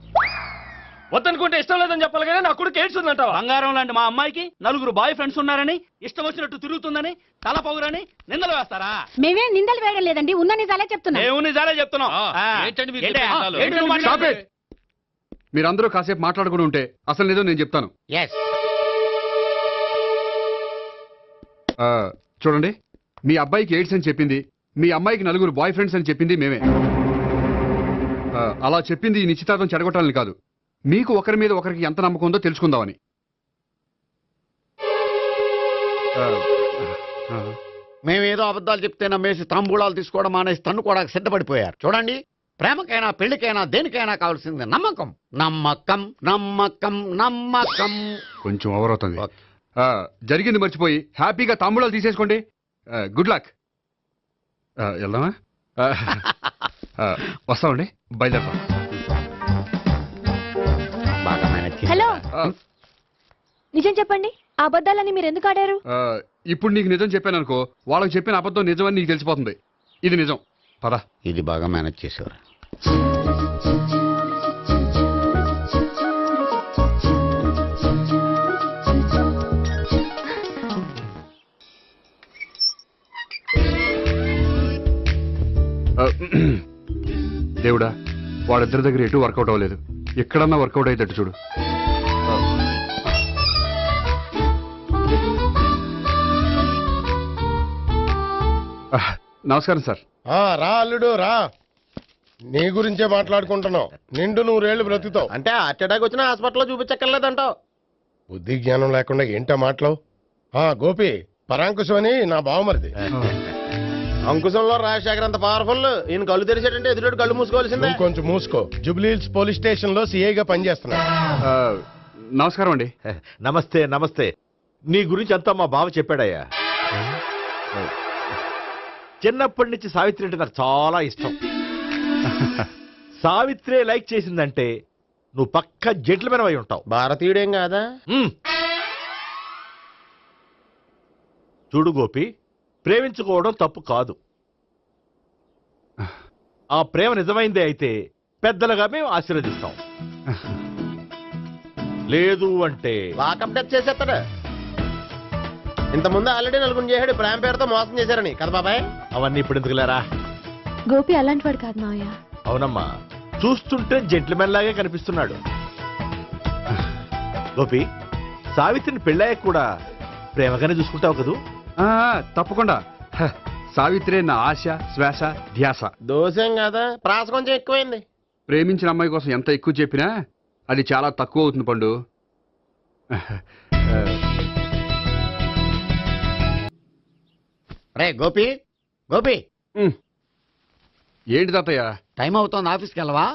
Speaker 11: వద్దనుకుంటే ఇష్టం లేదని చెప్పాలి కానీ నా కొడుకు ఎయిడ్స్ ఉందంటావా?
Speaker 10: బంగారం లాంటి మా అమ్మాయికి 4 బాయ్ ఫ్రెండ్స్ ఉన్నారని, ఇష్టం వచ్చినట్టు తిరుగుతుందని, తల పౌరని నిందలు వేస్తారా?
Speaker 6: మేమే నిందలు వేయడం లేదండి, ఉన్న నిజాలే చెప్తున్నా.
Speaker 10: మేము నిజాలే చెప్తున్నాం.
Speaker 11: ఏంటండి మీరు
Speaker 10: ఏంటి?
Speaker 11: చెప్పే నిజాలు?
Speaker 10: ఏంటి నువ్వు మాట్లాడేది?
Speaker 2: మీరందరూ కాసేపు మాట్లాడుకుని ఉంటే అసలు నిజం నేను చెప్తాను. చూడండి, మీ అబ్బాయికి ఎయిడ్స్ అని చెప్పింది, మీ అమ్మాయికి 4 బాయ్ ఫ్రెండ్స్ అని చెప్పింది మేమే. అలా చెప్పింది ఈ నిశ్చితార్థం చెడగొట్టాలని కాదు, మీకు ఒకరి మీద ఒకరికి ఎంత నమ్మకం ఉందో తెలుసుకుందామని.
Speaker 1: మేమేదో అబద్ధాలు చెప్తే నమ్మేసి తాంబూలాలు తీసుకోవడం మానేసి తన్నుకోవడానికి సిద్ధపడిపోయారు. చూడండి, ప్రేమకైనా పెళ్లికైనా దేనికైనా కావాల్సింది నమ్మకం. నమ్మకం నమ్మకం నమ్మకం.
Speaker 2: కొంచెం ఓవర్ అవుతుంది. జరిగింది మర్చిపోయి హ్యాపీగా తాంబూలాలు తీసేసుకోండి. Good luck. వెళ్దామా? వస్తామండి, బయలుదేరతాం.
Speaker 8: హలో, నిజం చెప్పండి, ఆ అబద్ధాలని మీరు ఎందుకు ఆడారు?
Speaker 2: ఇప్పుడు నీకు నిజం చెప్పాను అనుకో, వాళ్ళకి చెప్పిన అబద్ధం నిజమని నీకు తెలిసిపోతుంది. ఇది నిజం. పదా.
Speaker 1: ఇది బాగా మేనేజ్ చేసేవారు.
Speaker 2: దేవుడా వాళ్ళిద్దరి దగ్గర ఎటు వర్కౌట్ అవ్వలేదు, ఎక్కడన్నా వర్కౌట్ అయ్యేటట్టు చూడు. నమస్కారం సార్.
Speaker 4: రా అల్లుడు రా, నీ గురించే మాట్లాడుకుంటున్నావు. నిండు 100 బ్రతుకుతావు అంటే హార్ట్ అటాక్ వచ్చినా హాస్పిటల్లో చూపించక్కర్లేదంటావు. బుద్ధి జ్ఞానం లేకుండా ఏంటో మాట్లావు. గోపి పరాంకుశం అని నా బావమరిది. అంకుశంలో రాజశేఖర్ అంత పవర్ఫుల్. ఈయన కళ్ళు తెరిచాడంటే ఎదురు కళ్ళు మూసుకోవాల్సిందే. కొంచెం మూసుకో. జూబ్లీహిల్స్ పోలీస్ స్టేషన్ లో సిఐగా పనిచేస్తున్నాడు.
Speaker 2: నమస్కారం అండి.
Speaker 12: నమస్తే నమస్తే. నీ గురించి అంతా మా బావ చెప్పాడయ్యా. చిన్నప్పటి నుంచి సావిత్రి అంటే నాకు చాలా ఇష్టం. సావిత్రే లైక్ చేసిందంటే నువ్వు పక్క జెంట్లమెన్ అయి ఉంటావు.
Speaker 4: భారతీయుడేం కాదా?
Speaker 12: చూడు గోపి, ప్రేమించుకోవడం తప్పు కాదు. ఆ ప్రేమ నిజమైందే అయితే పెద్దలుగా మేము ఆశీర్వదిస్తాం. లేదు అంటే
Speaker 4: వాకప్ డెత్ చేసేస్తాడు. ఇంతకుముందు ఆల్రెడీ నలుగురు చేశాడు ప్రేమ పేరుతో మోసం చేశారని కదా బాబాయ్.
Speaker 12: అవన్నీ ఇప్పుడు ఎందుకులేరా.
Speaker 8: గోపి అలాంటి వాడు కాదు మావయ్య.
Speaker 12: అవునమ్మా, చూస్తుంటే జెంట్లమెన్ లాగే కనిపిస్తున్నాడు. గోపి, సావిత్రిని పెళ్ళాక కూడా ప్రేమగానే చూసుకుంటావు కదూ?
Speaker 2: తప్పకుండా. సావిత్రే నా ఆశ, శ్వాస, ధ్యాస.
Speaker 4: దోషం కదా, ప్రాస కొంచెం ఎక్కువైంది.
Speaker 2: ప్రేమించిన అమ్మాయి కోసం ఎంత ఎక్కువ చెప్పినా అది చాలా తక్కువ అవుతుంది పండు.
Speaker 1: రే గోపి, గోపి
Speaker 2: ఏంటి తాతయ్య?
Speaker 1: టైం అవుతోంది, ఆఫీస్కి వెళ్ళవా?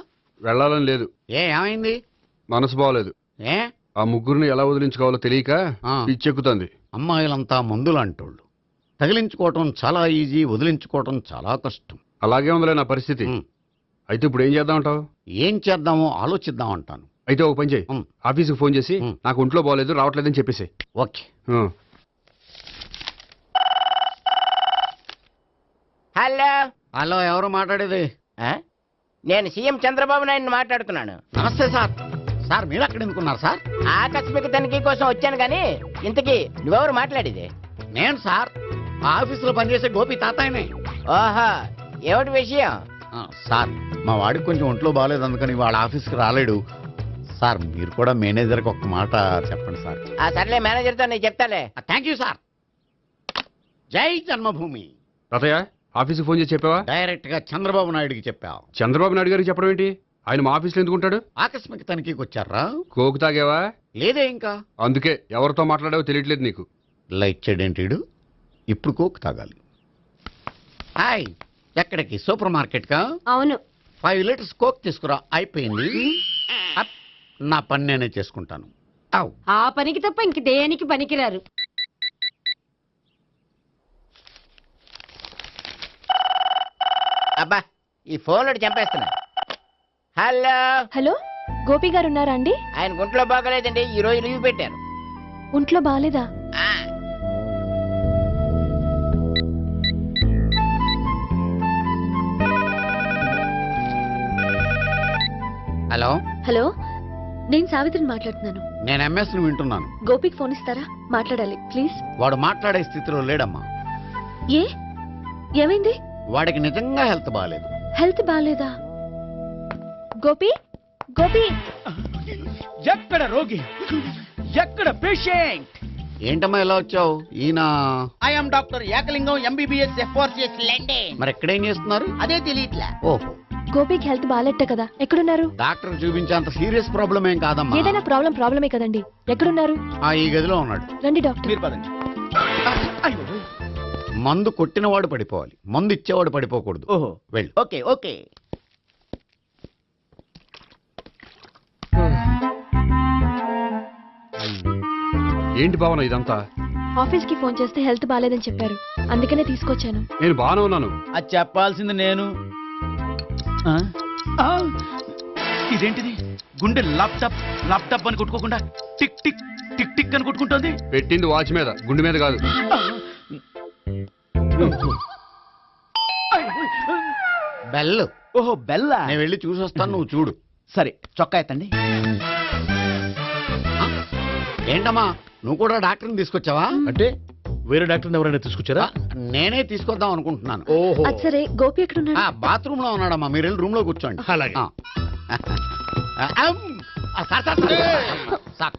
Speaker 2: వెళ్ళాలని లేదు.
Speaker 1: ఏమైంది?
Speaker 2: మనసు బాగోలేదు.
Speaker 1: ఏ?
Speaker 2: ఆ ముగ్గురిని ఎలా వదిలించుకోవాలో తెలియక పిచ్చెక్కుతుంది.
Speaker 1: అమ్మాయిలంతా మందులాంటోళ్ళు. తగిలించుకోవటం చాలా ఈజీ, వదిలించుకోవటం చాలా కష్టం.
Speaker 2: అలాగే ఉందిలే నా పరిస్థితి. అయితే ఇప్పుడు ఏం చేద్దామంటావు?
Speaker 1: ఏం చేద్దామో ఆలోచిద్దాం అంటాను.
Speaker 2: అయితే ఒక పని చేయి, ఆఫీస్కి ఫోన్ చేసి నాకు ఒంట్లో బాగోలేదు రావట్లేదని చెప్పేసి.
Speaker 1: ఓకే.
Speaker 13: హలో
Speaker 1: హలో, ఎవరు మాట్లాడేది?
Speaker 13: నేను సీఎం చంద్రబాబు నాయుడు మాట్లాడుతున్నాను.
Speaker 1: నమస్తే సార్. సార్ మీరు అక్కడ ఎందుకున్నారు సార్?
Speaker 13: ఆకస్మిక తనిఖీ కోసం వచ్చాను గాని ఇంతకీ నువ్వెవరు మాట్లాడేది?
Speaker 1: నేను సార్ ఆఫీసులో పనిచేసే గోపి తాతాయనే.
Speaker 13: ఓహో, ఏమిటి విషయం?
Speaker 1: సార్ మా వాడికి కొంచెం ఒంట్లో బాగాలేదు, అందుకని వాళ్ళ ఆఫీస్కి రాలేడు సార్. మీరు కూడా మేనేజర్కి ఒక మాట చెప్పండి సార్.
Speaker 13: సర్లే, మేనేజర్తో నేను చెప్తాలే.
Speaker 1: Thank you sir. జై జన్మభూమి.
Speaker 2: తాతయ్య, ఆఫీస్కి ఫోన్ చేసి చెప్పావా?
Speaker 1: డైరెక్ట్ గా చంద్రబాబు నాయుడుకి చెప్పావు.
Speaker 2: చంద్రబాబు నాయుడు గారికి చెప్పడం ఏంటి? ఆయన మా ఆఫీస్లో ఎందుకుంటాడు?
Speaker 1: ఆకస్మిక తనిఖీకి వచ్చారా?
Speaker 2: కోకు తాగావా?
Speaker 1: లేదే ఇంకా.
Speaker 2: అందుకే ఎవరితో మాట్లాడావో తెలియట్లేదు నీకు.
Speaker 1: లైట్ చేయడేంటిడు? ఇప్పుడు కోక్ తాగాలి. హాయ్, ఎక్కడికి? సూపర్ మార్కెట్ కా?
Speaker 6: అవును.
Speaker 1: 5 లీటర్స్ కోక్ తీసుకురా. అయిపోయింది. నా పని నేనే చేసుకుంటాను.
Speaker 6: ఆ పనికి తప్ప ఇంక దేనికి పనికిరారు.
Speaker 13: అబ్బా, ఈ ఫోన్లో చంపేస్తున్నా. హలో
Speaker 8: హలో, గోపి గారు ఉన్నారా అండి?
Speaker 13: ఆయన గుంట్లో బాగలేదండి, ఈ రోజు లీవ్ పెట్టారు.
Speaker 8: ఒంట్లో బాగాలేదా?
Speaker 1: హలో
Speaker 3: హలో, నేను సావిత్రిని మాట్లాడుతున్నాను.
Speaker 1: నేను ఎంఎస్ని వింటున్నాను.
Speaker 3: గోపికి ఫోన్ ఇస్తారా? మాట్లాడాలి ప్లీజ్.
Speaker 1: వాడు మాట్లాడే స్థితిలో లేడమ్మా.
Speaker 3: ఏ ఏమైంది?
Speaker 1: వాడికి నిజంగా హెల్త్ బాగాలేదు.
Speaker 3: హెల్త్ బాగాలేదా?
Speaker 8: గోపి, గోపి,
Speaker 10: ఎక్కడ రోగి, ఎక్కడ పేషెంట్?
Speaker 1: ఏంటమ్మా ఇలా వచ్చావు? ఈయన
Speaker 13: I'm doctor Ekalingam, MBBS, FRCS London.
Speaker 1: మరి ఎక్కడేం చేస్తున్నారు?
Speaker 13: అదే తెలియట్లా.
Speaker 1: ఓహో,
Speaker 8: గోపికి హెల్త్ బాగాలెట్ట కదా, ఎక్కడున్నారు?
Speaker 1: డాక్టర్ చూపించేంత సీరియస్ ప్రాబ్లం ఏం కాదమ్మా.
Speaker 8: ఏదైనా ప్రాబ్లమే కదండి. ఎక్కడున్నారు?
Speaker 1: ఈ గదిలో ఉన్నాడు.
Speaker 8: రండి డాక్టర్.
Speaker 10: మీరు పదండి.
Speaker 1: మందు కొట్టినవాడు పడిపోవాలి, మందు ఇచ్చేవాడు పడిపోకూడదు.
Speaker 10: ఓహో,
Speaker 1: వెళ్ళు.
Speaker 13: Okay okay.
Speaker 2: ఏంటి భావన ఇదంతా?
Speaker 8: ఆఫీస్ కి ఫోన్ చేస్తే హెల్త్ బాగాలేదని చెప్పారు, అందుకనే తీసుకొచ్చాను.
Speaker 2: నేను బాగానే ఉన్నాను.
Speaker 10: అది చెప్పాల్సింది నేను. ఇదేంటిది? గుండె ల్యాప్టాప్ ల్యాప్టాప్ అని కొట్టుకోకుండా టిక్ టిక్ టిక్ టిక్ అని కొట్టుకుంటుంది.
Speaker 2: పెట్టింది వాచ్ మీద, గుండె మీద కాదు.
Speaker 1: బెల్.
Speaker 10: ఓహో, బెల్లా?
Speaker 1: నేను వెళ్ళి చూసొస్తాను, నువ్వు చూడు.
Speaker 10: సరే, చొక్కా ఎత్తండి.
Speaker 1: ఏంటమ్మా, నువ్వు కూడా డాక్టర్ని తీసుకొచ్చావా?
Speaker 4: అంటే
Speaker 12: వేరే డాక్టర్ ఎవరైనా తీసుకొచ్చారా?
Speaker 1: నేనే తీసుకొద్దాం అనుకుంటున్నాను.
Speaker 12: ఓహో,
Speaker 3: అది సరే, గోపి ఎక్కడున్నాడు?
Speaker 1: బాత్రూమ్ లో ఉన్నాడమ్మా, మీరు వెళ్ళి రూమ్ లో కూర్చోండి.
Speaker 12: అలాగే.
Speaker 1: సార్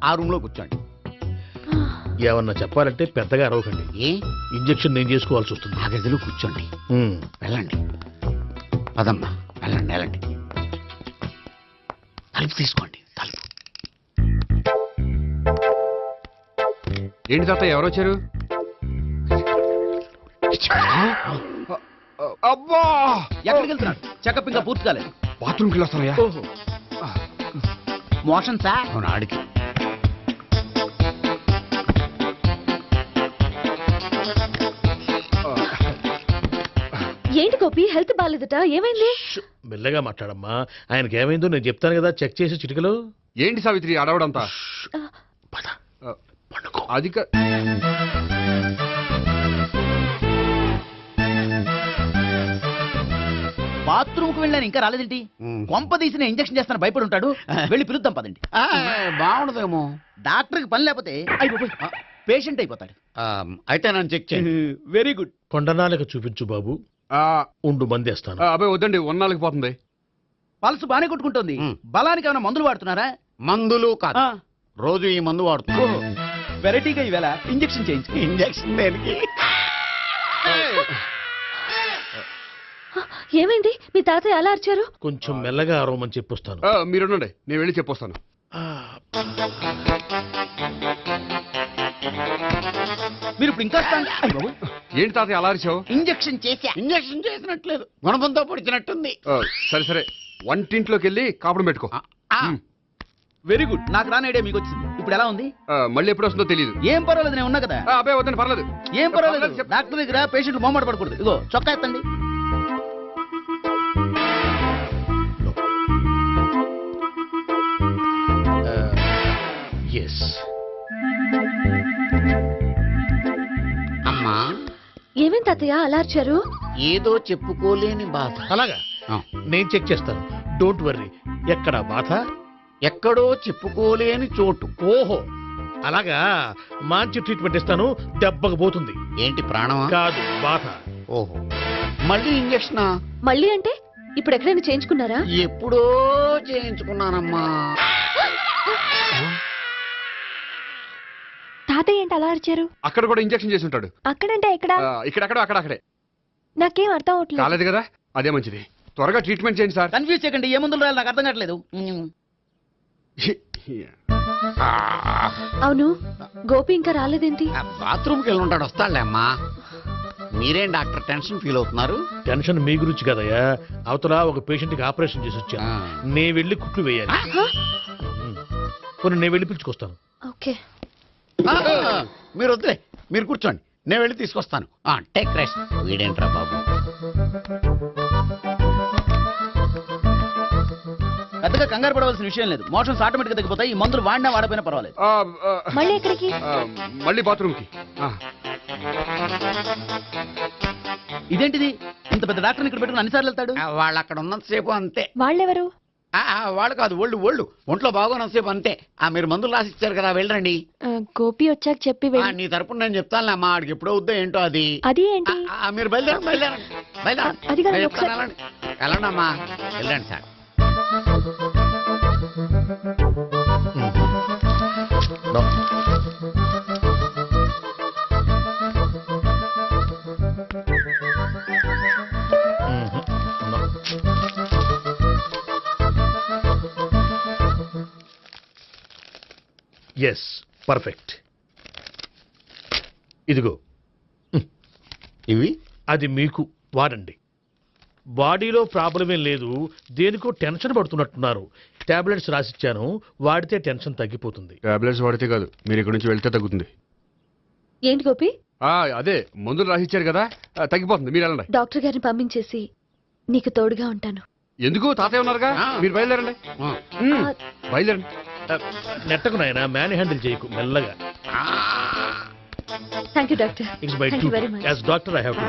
Speaker 1: ఆ రూమ్ లో కూర్చోండి.
Speaker 12: ఏమన్నా చెప్పాలంటే పెద్దగా అరవకండి. ఇంజెక్షన్ నేను చేసుకోవాల్సి వస్తుంది.
Speaker 1: ఆ గదిలో కూర్చోండి. వెళ్ళండి, పదమ్మా, వెళ్ళండి వెళ్ళండి. తలుపు తీసుకోండి, తలుపు.
Speaker 2: ఏంటి తాత ఎవరు వచ్చారు? అబ్బా,
Speaker 10: ఎక్కడికి వెళ్తున్నాడు? చెకప్ ఇంకా పూర్తి కాలేదు.
Speaker 2: బాత్రూమ్కి వెళ్ళొస్తానయ్యా.
Speaker 10: Motion sir.
Speaker 1: అవును, ఆడికి.
Speaker 3: ఏంటి గోపి, హెల్త్ బాగాలేదట, ఏమైంది?
Speaker 12: మెల్లగా మాట్లాడమ్మా. ఆయనకి ఏమైందో నేను చెప్తాను కదా, చెక్ చేసి చిటికలు.
Speaker 2: ఏంటి సావిత్రి అడవడంతా? అది
Speaker 10: బాత్రూమ్ కు వెళ్ళాను, ఇంకా రాలేదేంటి? కొంప తీసిన ఇంజక్షన్ చేస్తాను భయపడి ఉంటాడు. వెళ్ళి పిలుద్దాం పదండి.
Speaker 1: బాగుండదేమో.
Speaker 10: డాక్టర్ కి పని లేకపోతే పేషెంట్ అయిపోతాడు.
Speaker 1: అయితే నన్ను చెక్ చేయండి.
Speaker 10: Very good.
Speaker 12: కొండనాలకు చూపించు బాబు. ఉండు మందేస్తాను.
Speaker 2: అబ్బాయి వద్దండి, ఉన్నాళ్ళకి పోతుంది.
Speaker 10: పల్స్ బానే కొట్టుకుంటుంది. బలానికి ఏమైనా మందులు వాడుతున్నారా?
Speaker 1: మందులు కాదు, రోజు ఈ మందు వాడుతున్నాను.
Speaker 10: వెరైటీగా ఈవేళ ఇంజక్షన్ చేయించు.
Speaker 1: ఇంజక్షన్ దేనికి?
Speaker 3: ఏమైంది? మీ తాతయ్య ఎలా అరిచారు?
Speaker 12: కొంచెం మెల్లగా అరవమని చెప్పొస్తాను.
Speaker 2: మీరుండండి, నేను వెళ్ళి చెప్పొస్తాను.
Speaker 10: మీరు ఇప్పుడు ఇంకా
Speaker 2: ఏంటి తాతయ్య అలా అరిచావు?
Speaker 10: ఇంజక్షన్ చేసా.
Speaker 1: ఇంజక్షన్ చేసినట్లేదు, గుణపంతో పొడిచినట్టుంది.
Speaker 2: సరే సరే, వంటింట్లోకి వెళ్ళి కాపుడు పెట్టుకో.
Speaker 10: Very good. నాకు రాని ఐడియా మీకు వచ్చింది. ఇప్పుడు ఎలా ఉంది?
Speaker 2: మళ్ళీ ఎప్పుడు వస్తుందో తెలియదు.
Speaker 10: ఏం పర్వాలేదు, నేను ఉన్నా కదా.
Speaker 2: అబ్బాయి వద్దండి, పర్లేదు.
Speaker 10: ఏం పర్వాలేదు. డాక్టర్ దగ్గర పేషెంట్ మొహమాట పడకూడదు. ఇగో చొక్కా ఎత్తండి.
Speaker 1: అమ్మా,
Speaker 3: ఏమేం తాతయ్య అలా అరిచారు?
Speaker 1: ఏదో చెప్పుకోలేని బాధ.
Speaker 12: అలాగా, నేను చెక్ చేస్తాను. Don't worry. ఎక్కడ బాధ?
Speaker 1: ఎక్కడో చెప్పుకోలేని చోటు.
Speaker 12: ఓహో, అలాగా. మంచి ట్రీట్మెంట్ ఇస్తాను, దెబ్బకు పోతుంది.
Speaker 1: ఏంటి, ప్రాణమా?
Speaker 12: కాదు, బాధ.
Speaker 1: ఓహో, మళ్ళీ ఇంజక్షనా?
Speaker 3: మళ్ళీ అంటే ఇప్పుడు ఎక్కడైనా చేయించుకున్నారా?
Speaker 1: ఎప్పుడో చేయించుకున్నానమ్మా.
Speaker 8: తాతయ్య ఏంటి అలా అరిచారు?
Speaker 2: అక్కడ కూడా ఇంజక్షన్ చేసి ఉంటాడు.
Speaker 8: అక్కడంటే ఎక్కడ?
Speaker 2: ఇక్కడెక్కడో అక్కడే.
Speaker 8: నాకేం అర్థం అవట్లేదు.
Speaker 2: కాలేదు కదా, అదే మంచిది. త్వరగా ట్రీట్మెంట్ చేయండి సార్.
Speaker 10: కన్ఫ్యూజ్ చేయకండి. ఏ మందులు రాయాలి నాకు అర్థం కావట్లేదు.
Speaker 3: అవును, గోపి ఇంకా రాలేదేంటి?
Speaker 1: బాత్రూమ్కి వెళ్ళి ఉంటాడు, వస్తాడులే అమ్మా. మీరేం డాక్టర్ టెన్షన్ ఫీల్ అవుతున్నారు?
Speaker 12: టెన్షన్ మీ గురించి కదయ్యా. అవతల ఒక పేషెంట్ కి ఆపరేషన్ చేసి వచ్చాను. నేను వెళ్ళి కుట్లు వేయాలి. కొన్ని నేను వెళ్ళి పిలుచుకొస్తాను.
Speaker 3: ఓకే,
Speaker 1: మీరు వద్దులే, మీరు కూర్చోండి, నేను వెళ్ళి తీసుకొస్తాను. Take rest. వీడేంట్రా బాబు,
Speaker 10: పెద్దగా కంగారు పడవలసిన విషయం లేదు. మోషన్స్ ఆటోమేటిక్ గా తగ్గిపోతాయి. ఈ మందులు వాడినా వాడపోయినా పర్వాలేదు.
Speaker 8: మళ్ళీ ఎక్కడికి?
Speaker 2: మళ్ళీ బాత్రూమ్కి.
Speaker 10: ఇదేంటిది, ఇంత పెద్ద డాక్టర్ ఇక్కడ పెట్టుకుని అన్నిసార్లు వెళ్తాడు?
Speaker 1: వాళ్ళు అక్కడ ఉన్నంతసేపు అంతే.
Speaker 8: వాళ్ళెవరు?
Speaker 1: వాళ్ళు కాదు, ఒంట్లో బాగోనంతసేపు అంతే. మీరు మందులు రాసి ఇచ్చారు కదా, వెళ్ళండి.
Speaker 8: గోపి వచ్చాక చెప్పి
Speaker 1: నీ తరపున నేను చెప్తానులే అమ్మా. ఆడికి ఎప్పుడో వద్దో ఏంటో అది.
Speaker 8: అది ఏంటి?
Speaker 1: మీరు బయలుదేరండి. వెళ్ళండి అమ్మా, వెళ్ళండి సార్.
Speaker 12: Yes, perfect. ఇదిగో
Speaker 1: ఇవి.
Speaker 12: అది మీకు వాడండి. బాడీలో ప్రాబ్లం ఏం లేదు, దేనికో టెన్షన్ పడుతున్నట్టున్నారు. టాబ్లెట్స్ రాసిచ్చాను, వాడితే టెన్షన్ తగ్గిపోతుంది.
Speaker 2: టాబ్లెట్స్ వాడితే కాదు, మీరు ఇక్కడ నుంచి వెళ్తే తగ్గుతుంది.
Speaker 3: ఏంటి గోపి?
Speaker 2: అదే మందులు రాసిచ్చారు కదా, తగ్గిపోతుంది. మీరు వెళ్ళండి.
Speaker 3: డాక్టర్ గారిని పంపించేసి నీకు తోడుగా ఉంటాను.
Speaker 2: ఎందుకు, తాతయ్య ఉన్నారుగా, మీరు బయలుదేరండి. బయలుదేరండి.
Speaker 12: నెట్టకు నాయన, మ్యాన్ హ్యాండిల్ చేయకు, మెల్లగా.
Speaker 3: Thank you doctor.
Speaker 12: It's my duty as doctor. I have to.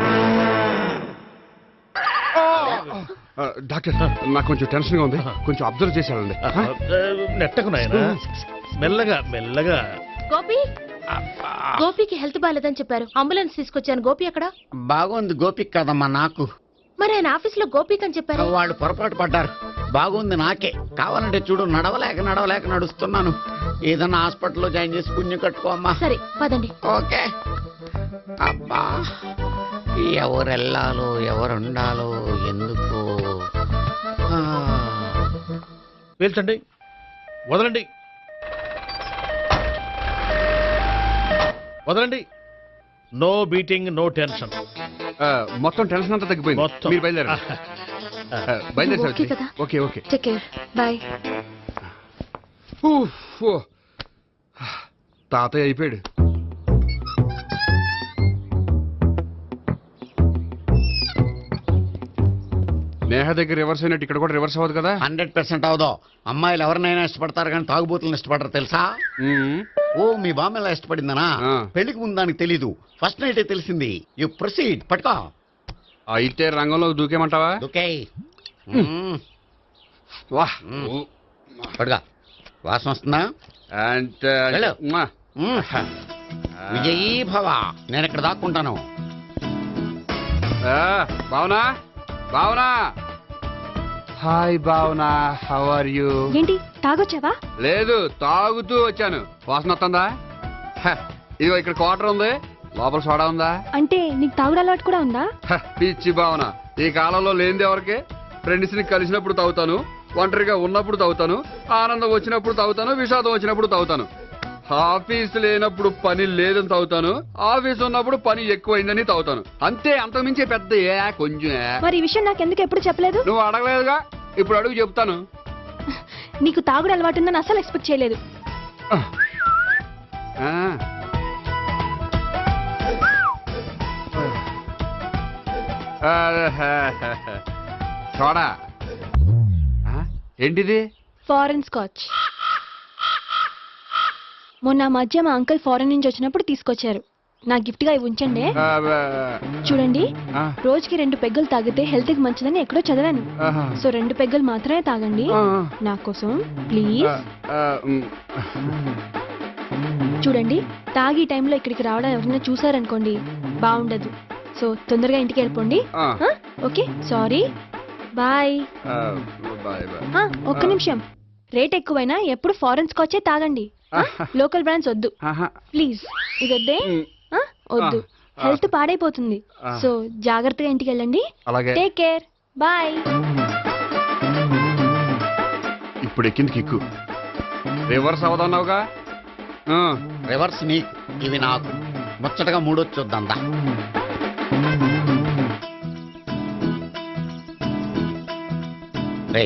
Speaker 2: Doctor, నాకు కొంచెం టెన్షన్ గా ఉంది, కొంచెం అబ్జర్వ్ చేసేయాలండి.
Speaker 12: నెట్టకు నాయన, మెల్లగా మెల్లగా.
Speaker 3: గోపి,
Speaker 8: గోపికి హెల్త్ బాగాలేదని చెప్పారు, అంబులెన్స్ తీసుకొచ్చాను. గోపి ఎక్కడ?
Speaker 1: బాగుంది గోపిక్ కదమ్మా నాకు.
Speaker 8: మరి ఆయన ఆఫీస్ లో గోపిక్ అని చెప్పారు.
Speaker 1: వాళ్ళు పొరపాటు పడ్డారు. బాగుంది నాకే. కావాలంటే చూడు, నడవలేక నడుస్తున్నాను. ఏదన్నా హాస్పిటల్లో జాయిన్ చేసి పుణ్యం కట్టుకో అమ్మా.
Speaker 8: సరే పదండి.
Speaker 1: ఓకే. అబ్బా, ఎవరెళ్ళాలో ఎవరుండాలో ఎందుకు.
Speaker 12: పీల్చండి, వదలండి, వదలండి. No beating, no tension.
Speaker 2: మొత్తం టెన్షన్ అంతా తగ్గిపోయింది.
Speaker 12: మొత్తం.
Speaker 2: మీరు బయలుదేరండి. బయలుదేరి
Speaker 8: ఓకే
Speaker 2: సావిత్రి.
Speaker 8: కదా?
Speaker 2: Okay okay.
Speaker 8: Take care, bye.
Speaker 2: తాతయ్య అయిపోయాడు. నేహ దగ్గర రివర్స్ అయినట్టు ఇక్కడ కూడా రివర్స్ అవ్వదు కదా?
Speaker 1: 100% అవదో. అమ్మాయిలు ఎవరినైనా ఇష్టపడతారు కానీ తాగుబోతులను ఇష్టపడరు తెలుసా? ఓ, మీ బామ్మ ఎలా ఇష్టపడిందనా? పెళ్లికి ముందు దానికి తెలీదు. ఫస్ట్ నైట్ తెలిసింది. You proceed. పట్టుకో.
Speaker 2: అయితే రంగంలో దూకేమంటావా?
Speaker 1: దూకే. పడుగా. వాసన వస్తుందా? విజయీ భవ. నేను ఇక్కడ దాక్కుంటాను.
Speaker 2: Bhavana, Bhavana. Hi Bhavana, how are you?
Speaker 8: ఏంటి తాగొచ్చావా?
Speaker 2: లేదు, తాగుతూ వచ్చాను. వాసన వస్తుందా? ఇదిగో ఇక్కడ క్వార్టర్ ఉంది, లోపల సోడా ఉందా?
Speaker 8: అంటే నీకు తాగుడు అలవాటు కూడా ఉందా?
Speaker 2: పిచ్చి భావన, ఈ కాలంలో లేనిది ఎవరికి? ఫ్రెండ్స్ ని కలిసినప్పుడు తాగుతాను, ఒంటరిగా ఉన్నప్పుడు తాగుతాను, ఆనందం వచ్చినప్పుడు తాగుతాను, విషాదం వచ్చినప్పుడు తాగుతాను. ఆఫీస్ లేనప్పుడు పని లేదని తాగుతాను, ఆఫీస్ ఉన్నప్పుడు పని ఎక్కువైందని తాగుతాను. అంతే, అంతకుమించి పెద్ద కొంచెం.
Speaker 8: మరి ఈ విషయం నాకు ఎందుకు ఎప్పుడు చెప్పలేదు?
Speaker 2: నువ్వు అడగలేదుగా, ఇప్పుడు అడుగు చెప్తాను.
Speaker 8: నీకు తాగుడు అలవాటు ఉందని అసలు ఎక్స్పెక్ట్ చేయలేదు.
Speaker 2: సోడా ఏంటిది?
Speaker 8: Foreign scotch. మొన్న మధ్య మా అంకుల్ ఫారెన్ నుంచి వచ్చినప్పుడు తీసుకొచ్చారు. నా గిఫ్ట్ గా ఇవి ఉంచండి. చూడండి, రోజుకి 2 పెగ్గులు తాగితే హెల్త్ కి మంచిదని ఎక్కడో చదివాను. సో 2 పెగ్గులు మాత్రమే తాగండి నా కోసం ప్లీజ్. చూడండి, తాగి టైంలో ఇక్కడికి రావడం ఎవరైనా చూసారనుకోండి బాగుండదు. సో తొందరగా ఇంటికి వెళ్ళిపోండి. Okay, sorry, bye. ఒక్క నిమిషం, రేట్ ఎక్కువైనా ఎప్పుడు ఫారెన్ స్కాచే తాగండి. లోకల్ బ్రాండ్స్ వద్దు ప్లీజ్. ఇది వద్దే, వద్దు, హెల్త్ పాడైపోతుంది. సో జాగ్రత్తగా ఇంటికి వెళ్ళండి. Take care, bye.
Speaker 2: ఇప్పుడు ఎక్కింది కిక్కు. రివర్స్ అవదన్నావుగా?
Speaker 1: రివర్స్ నీకు, ఇవి నాకు. ముచ్చటగా మూడొచ్చు చూద్దాందా. రే,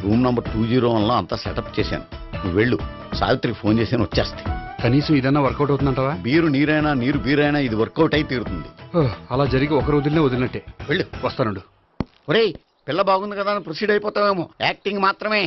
Speaker 1: రూమ్ నంబర్ 201లో అంతా సెటప్ చేశాను. నువ్వు వెళ్ళు, సావిత్రికి ఫోన్ చేశాను, వచ్చేస్తే.
Speaker 2: కనీసం ఇదన్నా వర్కౌట్ అవుతుందంటావా?
Speaker 1: బీరు నీరైనా, నీరు బీరైనా ఇది వర్కౌట్ అయి తీరుతుంది.
Speaker 2: అలా జరిగి ఒకరు వదిలినట్టే.
Speaker 1: వెళ్ళు,
Speaker 2: వస్తానుండు.
Speaker 1: ఒరేయ్, పిల్ల బాగుంది కదా అని ప్రొసీడ్ అయిపోతావేమో. యాక్టింగ్ మాత్రమే.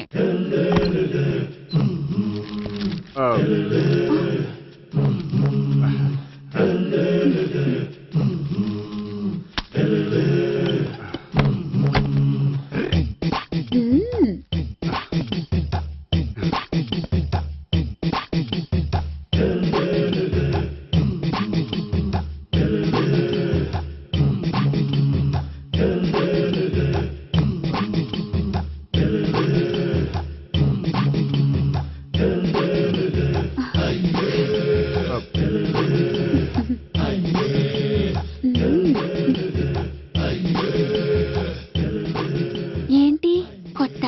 Speaker 8: ఏంటి కొత్త?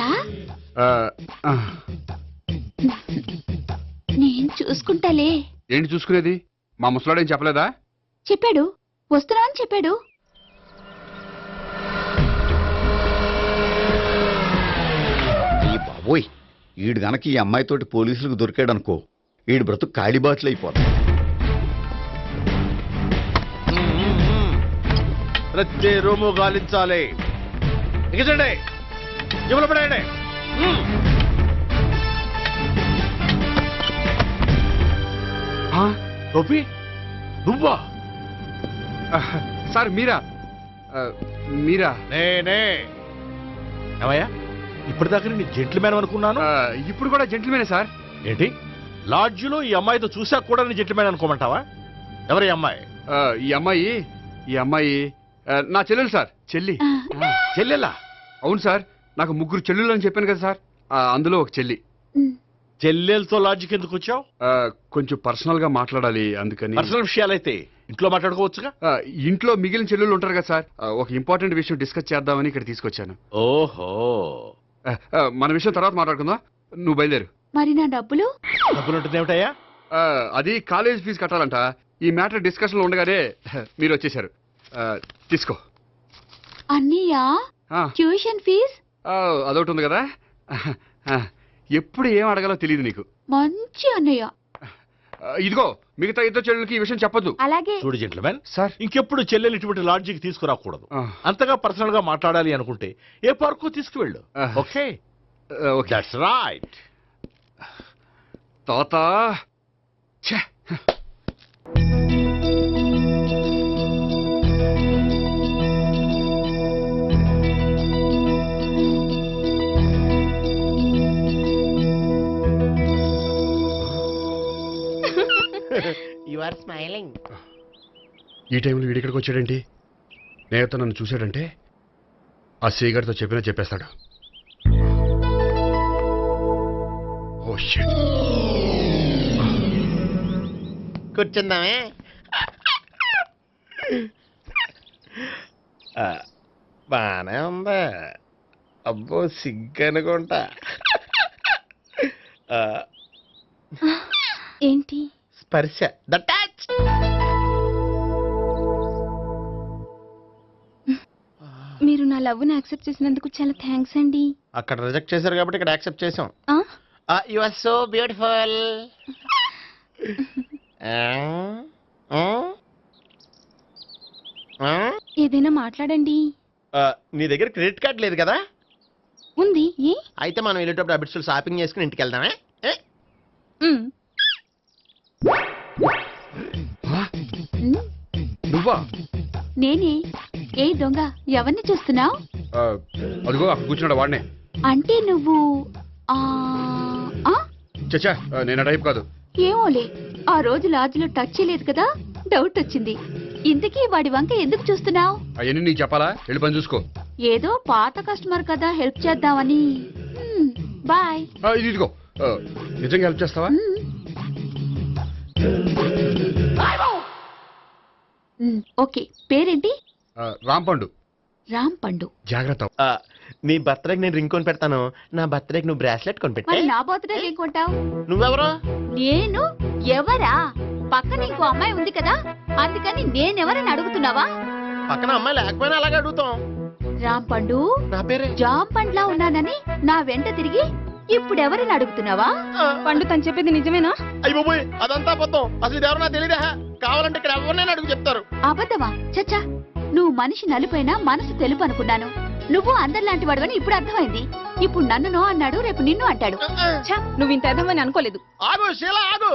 Speaker 8: నేను చూసుకుంటాలే.
Speaker 2: ఏంటి చూసుకునేది? మా ముసలాడేం చెప్పలేదా?
Speaker 8: చెప్పాడు, వస్తున్నా అని చెప్పాడు.
Speaker 1: ఈ బాబోయ్, ఈడు గనక ఈ అమ్మాయితోటి పోలీసులకు దొరికాడనుకో, ఈడు బ్రతుకు కాళీబాట్లు అయిపోతాడు.
Speaker 4: ప్రతి రూము గాలించాలి. ఎగచండి, జబ్బులు పడేయండి.
Speaker 12: గోపి, నువ్వా?
Speaker 2: సార్ మీరా? మీరా?
Speaker 12: నేనే. ఏమయ్యా, ఇప్పటిదాకా నేను జెంట్ల్మ్యాన్ అనుకున్నాను.
Speaker 2: ఇప్పుడు కూడా జెంట్ల్మెనే సార్.
Speaker 12: ఏంటి, లాడ్జిలో ఈ అమ్మాయితో చూసాక కూడా నీ జెంటిల్మెన్ అనుకోమంటావా? ఎవరి అమ్మాయి?
Speaker 2: ఈ అమ్మాయి నా చెల్లెలు సార్.
Speaker 12: చెల్లెలా?
Speaker 2: అవును సార్, నాకు 3 చెల్లెలు అని చెప్పాను కదా సార్, అందులో ఒక చెల్లి.
Speaker 12: చెల్లెలతో లాడ్జికి ఎందుకు వచ్చావు?
Speaker 2: కొంచెం పర్సనల్ గా మాట్లాడాలి, అందుకని.
Speaker 12: పర్సనల్ విషయాలైతే ఇంట్లో మాట్లాడుకోవచ్చుగా.
Speaker 2: ఇంట్లో మిగిలిన చెల్లెలు ఉంటారు కదా సార్, ఒక ఇంపార్టెంట్ విషయం డిస్కస్ చేద్దామని ఇక్కడ తీసుకొచ్చాను.
Speaker 12: ఓహో,
Speaker 2: మన విషయం తర్వాత మాట్లాడుకుందాం, నువ్వు బయలుదేరు.
Speaker 8: మరి నా డబ్బులు?
Speaker 12: డబ్బులు ఉంటుంది ఏమిటయ్యా?
Speaker 2: అది కాలేజ్ ఫీజు కట్టాలంట. ఈ మ్యాటర్ డిస్కషన్ లో ఉండగానే మీరు వచ్చేసారు. తీసుకో.
Speaker 8: అన్నయ్య, ట్యూషన్ ఫీజ్?
Speaker 2: అదొకటి ఉంది కదా, ఎప్పుడు ఏం అడగాలో తెలియదు నీకు.
Speaker 8: మంచి అన్నయ్య.
Speaker 2: ఇదిగో, మిగతా 2 చెల్లెలకి ఈ విషయం చెప్పొద్దు.
Speaker 8: అలాగే.
Speaker 12: చూడు జెంట్లమెన్
Speaker 2: సార్,
Speaker 12: ఇంకెప్పుడు చెల్లెలు ఇటువంటి లాడ్జికి తీసుకురాకూడదు. అంతగా పర్సనల్ గా మాట్లాడాలి అనుకుంటే ఏ పార్కు తీసుకువెళ్ళు. Okay, that's right.
Speaker 2: తాత
Speaker 4: యు ఆర్ స్మైలింగ్.
Speaker 2: ఈ టైంలో వీడి ఇక్కడికి వచ్చాడేంటి? నేత నన్ను చూశాడంటే ఆ సీగారితో చెప్పేస్తాడు. Oh shit.
Speaker 4: కూర్చుందామే. బానే ఉందా? అబ్బో, సిగ్గు అనుకుంటా.
Speaker 8: ఏంటి?
Speaker 4: స్పర్శ, ద టచ్.
Speaker 8: మీరు నా లవ్ ని యాక్సెప్ట్ చేసినందుకు చాలా థ్యాంక్స్ అండి.
Speaker 4: అక్కడ రిజెక్ట్ చేశారు కాబట్టి ఇక్కడ యాక్సెప్ట్ చేసాం. You are so beautiful.
Speaker 8: ఏదైనా మాట్లాడండి.
Speaker 4: నీ దగ్గర క్రెడిట్ కార్డ్ లేదు కదా?
Speaker 8: ఉంది.
Speaker 4: అయితే మనం వెళ్ళేటప్పుడు అబిట్స్ షాపింగ్ చేసుకుని ఇంటికి వెళ్దామే.
Speaker 2: నువ్వా?
Speaker 8: నేనే. ఏ దొంగ, ఎవరిని చూస్తున్నావు?
Speaker 2: అదిగో అక్కడ కూర్చున్నాడు వాడినే.
Speaker 8: అంటే నువ్వు
Speaker 2: చచ్చా, నేను ఆ టైప్ కాదు.
Speaker 8: ఏమోలే, ఆ రోజు లాడ్జిలో టచ్ చేయలేదు కదా, డౌట్ వచ్చింది. ఇంతకీ వాడి వంక ఎందుకు చూస్తున్నావు?
Speaker 2: అవన్నీ నీకు చెప్పాలా? వెళ్ళి పని చూసుకో.
Speaker 8: ఏదో పాత కస్టమర్ కదా, హెల్ప్ చేద్దామని. బాయ్.
Speaker 2: ఇదిగో, నిజంగా హెల్ప్ చేస్తావా?
Speaker 8: ఓకే. పేరేంటి?
Speaker 2: రాంపండు.
Speaker 8: రాంపండు.
Speaker 2: జాగ్రత్త.
Speaker 4: నీ బర్త్డేకి నేను రింగ్ కొని పెడతాను, నా బర్త్డేకి నువ్వు బ్రాస్లెట్ కొని పెట్టా.
Speaker 8: మరి నా బర్త్డే ఏం కొంటావు?
Speaker 4: నువ్వెవరు?
Speaker 8: నేను ఎవరా? పక్కన ఇంకో అమ్మాయి ఉంది కదా, అందుకని నేనెవరని అడుగుతున్నావా?
Speaker 4: పక్కన అమ్మాయి లేకపోయినా అలాగే అడుగుతాం.
Speaker 8: రాంపండు,
Speaker 4: నా పేరే.
Speaker 8: జామ్ పండ్లా ఉన్నానని నా వెంట తిరిగి ఇప్పుడెవరని అడుగుతున్నావా? పండు తను చెప్పేది నిజమేనా?
Speaker 4: అయ్యి బాబోయ్, అదంతా అబద్ధం. అసలు ఇది ఎవరన్నా తెలియదా? కావాలంటే ఇక్కడ ఎవరినైనా అడుగు చెప్తారు.
Speaker 8: అబద్ధమా? చచ్చా, నువ్వు మనిషి నలుపైనా మనసు తెలుపు అనుకున్నాను. నువ్వు అందరిలాంటి వాడువని ఇప్పుడు అర్థమైంది. ఇప్పుడు నన్ను నో అన్నాడు, రేపు నిన్ను అంటాడు. నువ్వు ఇంత అర్థమని అనుకోలేదు.
Speaker 4: ఆగు శీల, ఆగు.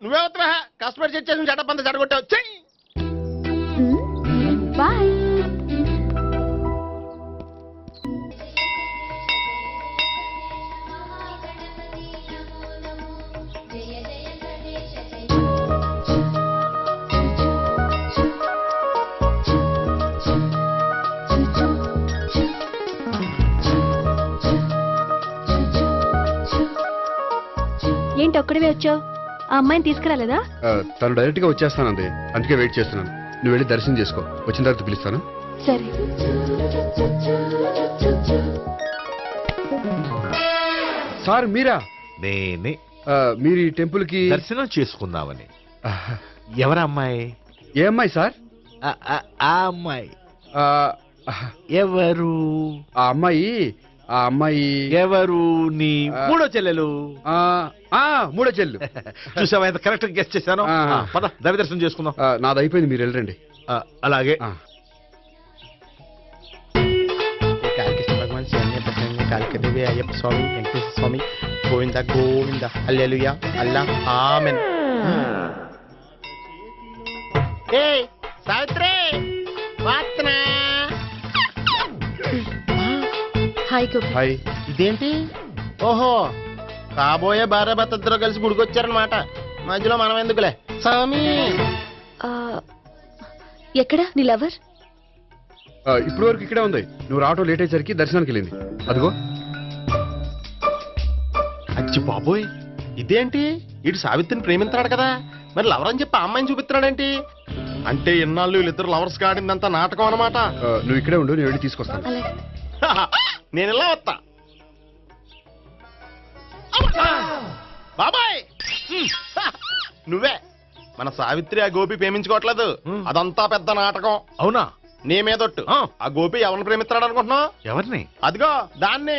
Speaker 4: నువ్వెవరా? కస్టమర్ సెట్ చేసి చెడ్డ చెడగొట్టావు.
Speaker 8: బాయ్.
Speaker 3: ఏంటి ఒక్కడివే వచ్చావు? ఆ అమ్మాయిని తీసుకురాలేదా?
Speaker 2: తను డైరెక్ట్ గా వచ్చేస్తానంది, అందుకే వెయిట్ చేస్తున్నాను. నువ్వు వెళ్ళి దర్శనం చేసుకో, వచ్చిన తర్వాత పిలుస్తాను.
Speaker 3: సరే.
Speaker 2: సార్ మీరా?
Speaker 12: నేనే.
Speaker 2: మీరు ఈ టెంపుల్ కి
Speaker 12: దర్శనం చేసుకుందామని. ఎవరు అమ్మాయి?
Speaker 2: ఏ అమ్మాయి సార్?
Speaker 12: ఆ అమ్మాయి ఎవరు?
Speaker 2: ఆ అమ్మాయి
Speaker 12: ఎవరు? నీ మూడో చెల్లెలు.
Speaker 2: మూడో చెల్లు.
Speaker 12: చూసావా ఎంత కరెక్ట్ గెస్ట్ చేశాను. పద దైవ దర్శనం చేసుకుందాం.
Speaker 2: నాది అయిపోయింది, మీరు వెళ్ళండి.
Speaker 12: అలాగే.
Speaker 4: భగవాన్ కాళికదేవి, అయ్యప్ప స్వామి, వెంకటేశ్వర స్వామి, గోవింద గోవింద, హల్లెలూయా, అల్లా, ఆమెన్. ఏయ్ సావిత్రి, వాత్నా.
Speaker 3: హాయ్.
Speaker 2: హాయ్.
Speaker 4: ఇదేంటి? ఓహో, కాబోయే భార్య భర్త ఇద్దరు కలిసి గుడికొచ్చారనమాట. మధ్యలో మనం ఎందుకులే స్వామి.
Speaker 3: ఆ, ఎక్కడ నీ లవర్?
Speaker 2: ఇప్పుడు వరకు ఇక్కడే ఉంది. నువ్వు రావటం లేట్ అయ్యేసరికి దర్శనానికి వెళ్ళింది. అదిగో.
Speaker 4: అచ్చి బాబోయ్, ఇదేంటి? ఇటు సావిత్రిని ప్రేమిస్తున్నాడు కదా, మరి లవర్ అని చెప్పి ఆ అమ్మాయిని చూపిస్తున్నాడేంటి? అంటే ఇన్నాళ్ళు వీళ్ళిద్దరు లవర్స్ కాడిందంతా నాటకం అనమాట.
Speaker 2: నువ్వు ఇక్కడే ఉండు, నేను వెళ్ళి తీసుకొస్తాను.
Speaker 3: అలాగే.
Speaker 4: నేను ఇలా వస్తా. బాబాయ్ నువ్వే. మన సావిత్రి ఆ గోపి ప్రేమించుకోవట్లేదు, అదంతా పెద్ద నాటకం.
Speaker 12: అవునా?
Speaker 4: నీ మీదొట్టు. ఆ గోపి ఎవరిని ప్రేమిస్తున్నాడు అనుకుంటున్నావు?
Speaker 12: ఎవరిని?
Speaker 4: అదిగో దాన్ని.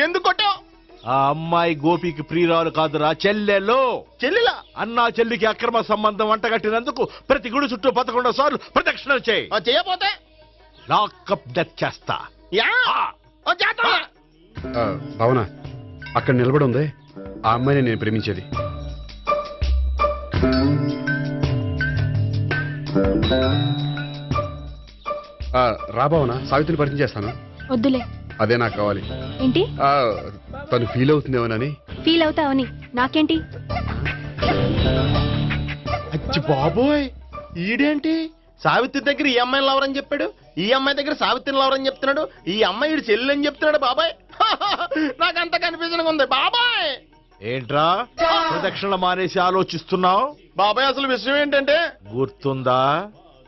Speaker 4: ఎందుకు కొట్టావు?
Speaker 12: ఆ అమ్మాయి గోపికి ప్రియురాలు కాదురా, చెల్లెలు.
Speaker 4: చెల్లిలా?
Speaker 12: అన్నా చెల్లికి అక్రమ సంబంధం వంటగట్టినందుకు ప్రతి గుడి చుట్టూ 11 సార్లు ప్రదక్షిణలు చేయి.
Speaker 4: చేయపోతే
Speaker 12: లాకప్ డెత్ చేస్తా.
Speaker 2: భావన, అక్కడ నిలబడి ఉంది ఆ అమ్మాయిని నేను ప్రేమించేది. రా భావన, సావిత్రిని పరిచయం చేస్తాను.
Speaker 8: వద్దులే.
Speaker 2: అదే నాకు కావాలి.
Speaker 8: ఏంటి?
Speaker 2: తను ఫీల్ అవుతుందేమోనని.
Speaker 8: ఫీల్ అవుతావని నాకేంటి?
Speaker 4: అచ్చి బాబోయ్, ఈడేంటి సావిత్రి దగ్గర ఈ అమ్మాయిని లవర్ అని చెప్పాడు, ఈ అమ్మాయి దగ్గర సావిత్రిని లవర్ అని చెప్తున్నాడు, ఈ అమ్మాయి ఈడు చెల్లి అని చెప్తున్నాడు. బాబాయ్ నాకంత కన్ఫ్యూజన్ ఉంది బాబాయ్.
Speaker 12: ఏంట్రా ప్రదక్షిణ మానేసి ఆలోచిస్తున్నావు?
Speaker 4: బాబాయ్ అసలు విషయం ఏంటంటే,
Speaker 12: గుర్తుందా?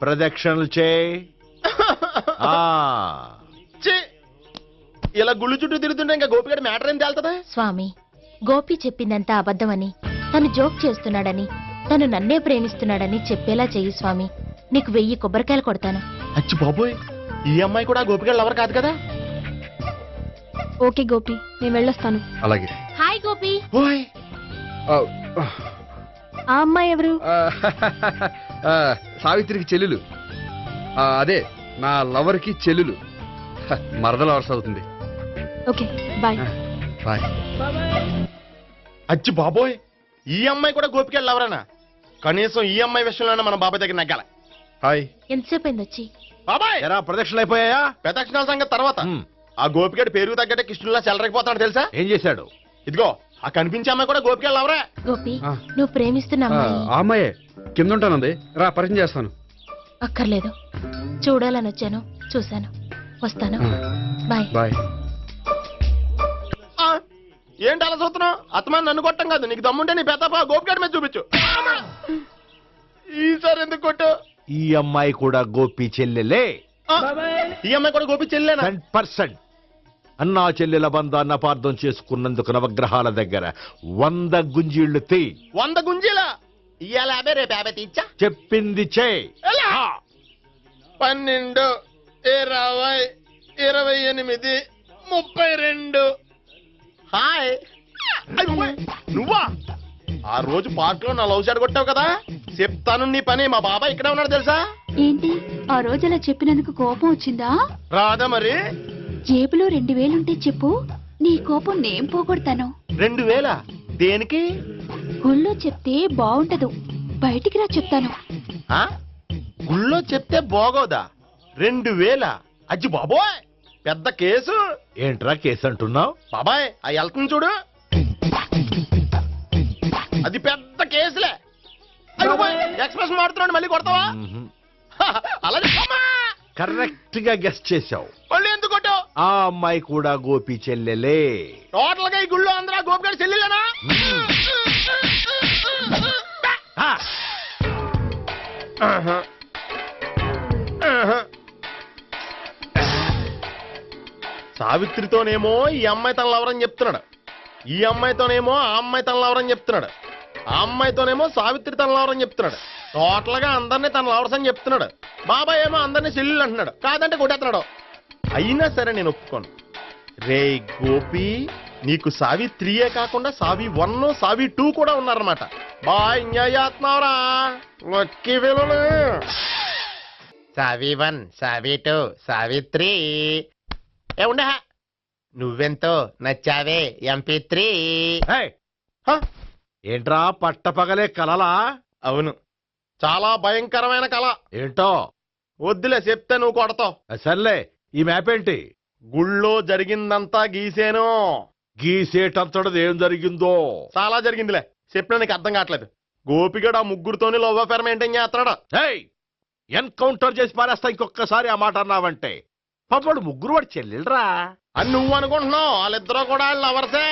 Speaker 12: ప్రదక్షిణలు చేయి.
Speaker 4: ఇలా గుళ్ళు చుట్టూ తిరుగుతుంటే ఇంకా గోపిగడ మ్యాటర్ ఏం తేలుతుందా?
Speaker 14: స్వామి, గోపి చెప్పిందంతా అబద్ధమని, తను జోక్ చేస్తున్నాడని, తను నన్నే ప్రేమిస్తున్నాడని చెప్పేలా చెయ్యి స్వామి. నీకు 1000 కొబ్బరికాయలు కొడతాను.
Speaker 4: అచ్చి బాబోయ్, ఈ అమ్మాయి కూడా గోపిగడ లవర్ కాదు కదా?
Speaker 8: ఓకే గోపి, నేను వెళ్ళొస్తాను.
Speaker 2: అలాగే.
Speaker 14: హాయ్ గోపి.
Speaker 8: ఆ అమ్మాయి ఎవరు?
Speaker 2: సావిత్రికి చెల్లెలు. అదే నా లవర్ కి చెల్లెలు. మరద లవర్స్ అవుతుంది.
Speaker 8: Okay bye.
Speaker 2: బాయ్.
Speaker 4: అచ్చి బాబోయ్, ఈ అమ్మాయి కూడా గోపిగడ లవరేనా? కనీసం ఈ అమ్మాయి విషయంలోనే మన బాబాయ్ దగ్గర నగ్గాల.
Speaker 2: హాయ్.
Speaker 14: ఎంతసేపు అయింది వచ్చి?
Speaker 4: బాబాయ్
Speaker 12: ఎరా ప్రదక్షిణలు అయిపోయాయా?
Speaker 4: ప్రదక్షిణాల సంగతి తర్వాత. ఆ గోపిగడ పేరు తగ్గట్టే కృష్ణులా చెలరకపోతాడు తెలుసా?
Speaker 12: ఏం చేశాడు?
Speaker 4: ఇదిగో ఆ కనిపించే అమ్మాయి కూడా గోపిగడ లవరే.
Speaker 14: గోపి, నువ్వు ప్రేమిస్తున్న అమ్మాయి
Speaker 2: ఆ అమ్మాయే కింద ఉంటానంది. రా పరిచయం చేస్తాను.
Speaker 14: అక్కర్లేదు, చూడాలని వచ్చాను, చూశాను, వస్తాను. బాయ్.
Speaker 2: బాయ్.
Speaker 4: ఏంటి అలా చూస్తున్నావు? అత్తమాని నన్ను కొట్టం కాదు, నీకు దమ్ముంటే నీ పెద్దపా గోపిగడ మీద చూపించు. ఈసారి ఎందుకు కొట్టు?
Speaker 12: ఈ అమ్మాయి కూడా గోపి చెల్లెలే.
Speaker 4: ఈ అమ్మాయి కూడా గోపి చెల్లెనా?
Speaker 12: 100%. అన్నా చెల్లెల బంధాన్ని అపార్థం చేసుకున్నందుకు నవగ్రహాల దగ్గర 100 గుంజీళ్లు తీ.
Speaker 4: 100 గుంజీలా? ఇవాళ 50, రేపు 50 తీచ్చా.
Speaker 12: చెప్పింది చే.
Speaker 4: 12, 20, 28, 32. హాయ్. నువ్వా? ఆ రోజు పార్క్ లో నా లవ్ షాట్ కొట్టావు కదా, చెప్తాను నీ పని. మా బాబాయ్ ఇక్కడే ఉన్నాడు తెలుసా?
Speaker 8: ఏంటి ఆ రోజు అలా చెప్పినందుకు కోపం వచ్చిందా?
Speaker 4: రాదా మరి?
Speaker 8: జేబులో 2000 ఉంటే చెప్పు, నీ కోపం నేను పోగొడతాను.
Speaker 4: 2000? దేనికి?
Speaker 8: గుళ్ళో చెప్తే బాగుంటదు, బయటికి రా చెప్తాను.
Speaker 4: గుళ్ళో చెప్తే బాగోదా? 2000? అజ్జి బాబోయ్, పెద్ద కేసు.
Speaker 12: ఏంట్రా కేసు అంటున్నావు?
Speaker 4: బాబాయ్ ఆ వెళ్తుంది చూడు, అది పెద్ద కేసులే. ఎక్స్ప్రెస్ మాడుతున్నాడు, మళ్ళీ కొడతావా? అలా
Speaker 12: కరెక్ట్ గా గెస్ట్ చేశావు.
Speaker 4: మళ్ళీ ఎందుకు కొట్టావు?
Speaker 12: ఆ అమ్మాయి కూడా గోపి చెల్లెలే.
Speaker 4: టోటల్ గా ఈ గుళ్ళో అందరూ గోపిగాడి చెల్లెలేనా? సావిత్రితోనేమో ఈ అమ్మాయి తన లవరని చెప్తున్నాడు, ఈ అమ్మాయితోనేమో ఆ అమ్మాయి తన లవరని చెప్తున్నాడు, ఆ అమ్మాయితోనేమో సావిత్రి తన లవరని చెప్తున్నాడు. టోటల్ గా అందరినీ తన లవర్స్ అని చెప్తున్నాడు. బాబాయ్ ఏమో అందరినీ చెల్లెలు అంటున్నాడు, కాదంటే కొట్టేస్తున్నాడు. అయినా సరే నేను ఒప్పుకోను. రే గోపి, నీకు సావిత్రియే కాకుండా సావి 1, సావి 2 కూడా ఉన్నారన్నమాట. బాయ్ ఎంజాయ్ చేస్తున్నావురా. లక్కీ పిల్లలు. సావి 1, సావి 2, సావిత్రి. ఏ ఉండ, నువ్వెంతో నచ్చావే MP3.
Speaker 12: ఏంట్రా పట్టపగలే కలలా?
Speaker 4: అవును, చాలా భయంకరమైన కళ.
Speaker 12: ఏంటో?
Speaker 4: వద్దులే చెప్తే నువ్వు కొడతావు.
Speaker 15: సర్లే, ఈ మ్యాప్ ఏంటి?
Speaker 4: గుళ్ళో జరిగిందంతా గీసేను.
Speaker 15: గీసేటంతటది ఏం జరిగిందో?
Speaker 4: చాలా జరిగిందిలే, చెప్పినా నీకు అర్థం కావట్లేదు. గోపిగడు ఆ ముగ్గురుతోని లవ్ అఫేర్ మెయింటైన్ చేస్తున్నాడు.
Speaker 15: ఎన్కౌంటర్ చేసి పారేస్తా ఇంకొకసారి ఆ మాట అన్నావంటే. పాపడు ముగ్గురు వాడు చెల్లెలరా
Speaker 4: అని నువ్వు అనుకుంటున్నావు, వాళ్ళిద్దరూ కూడా వాళ్ళు లవర్సే.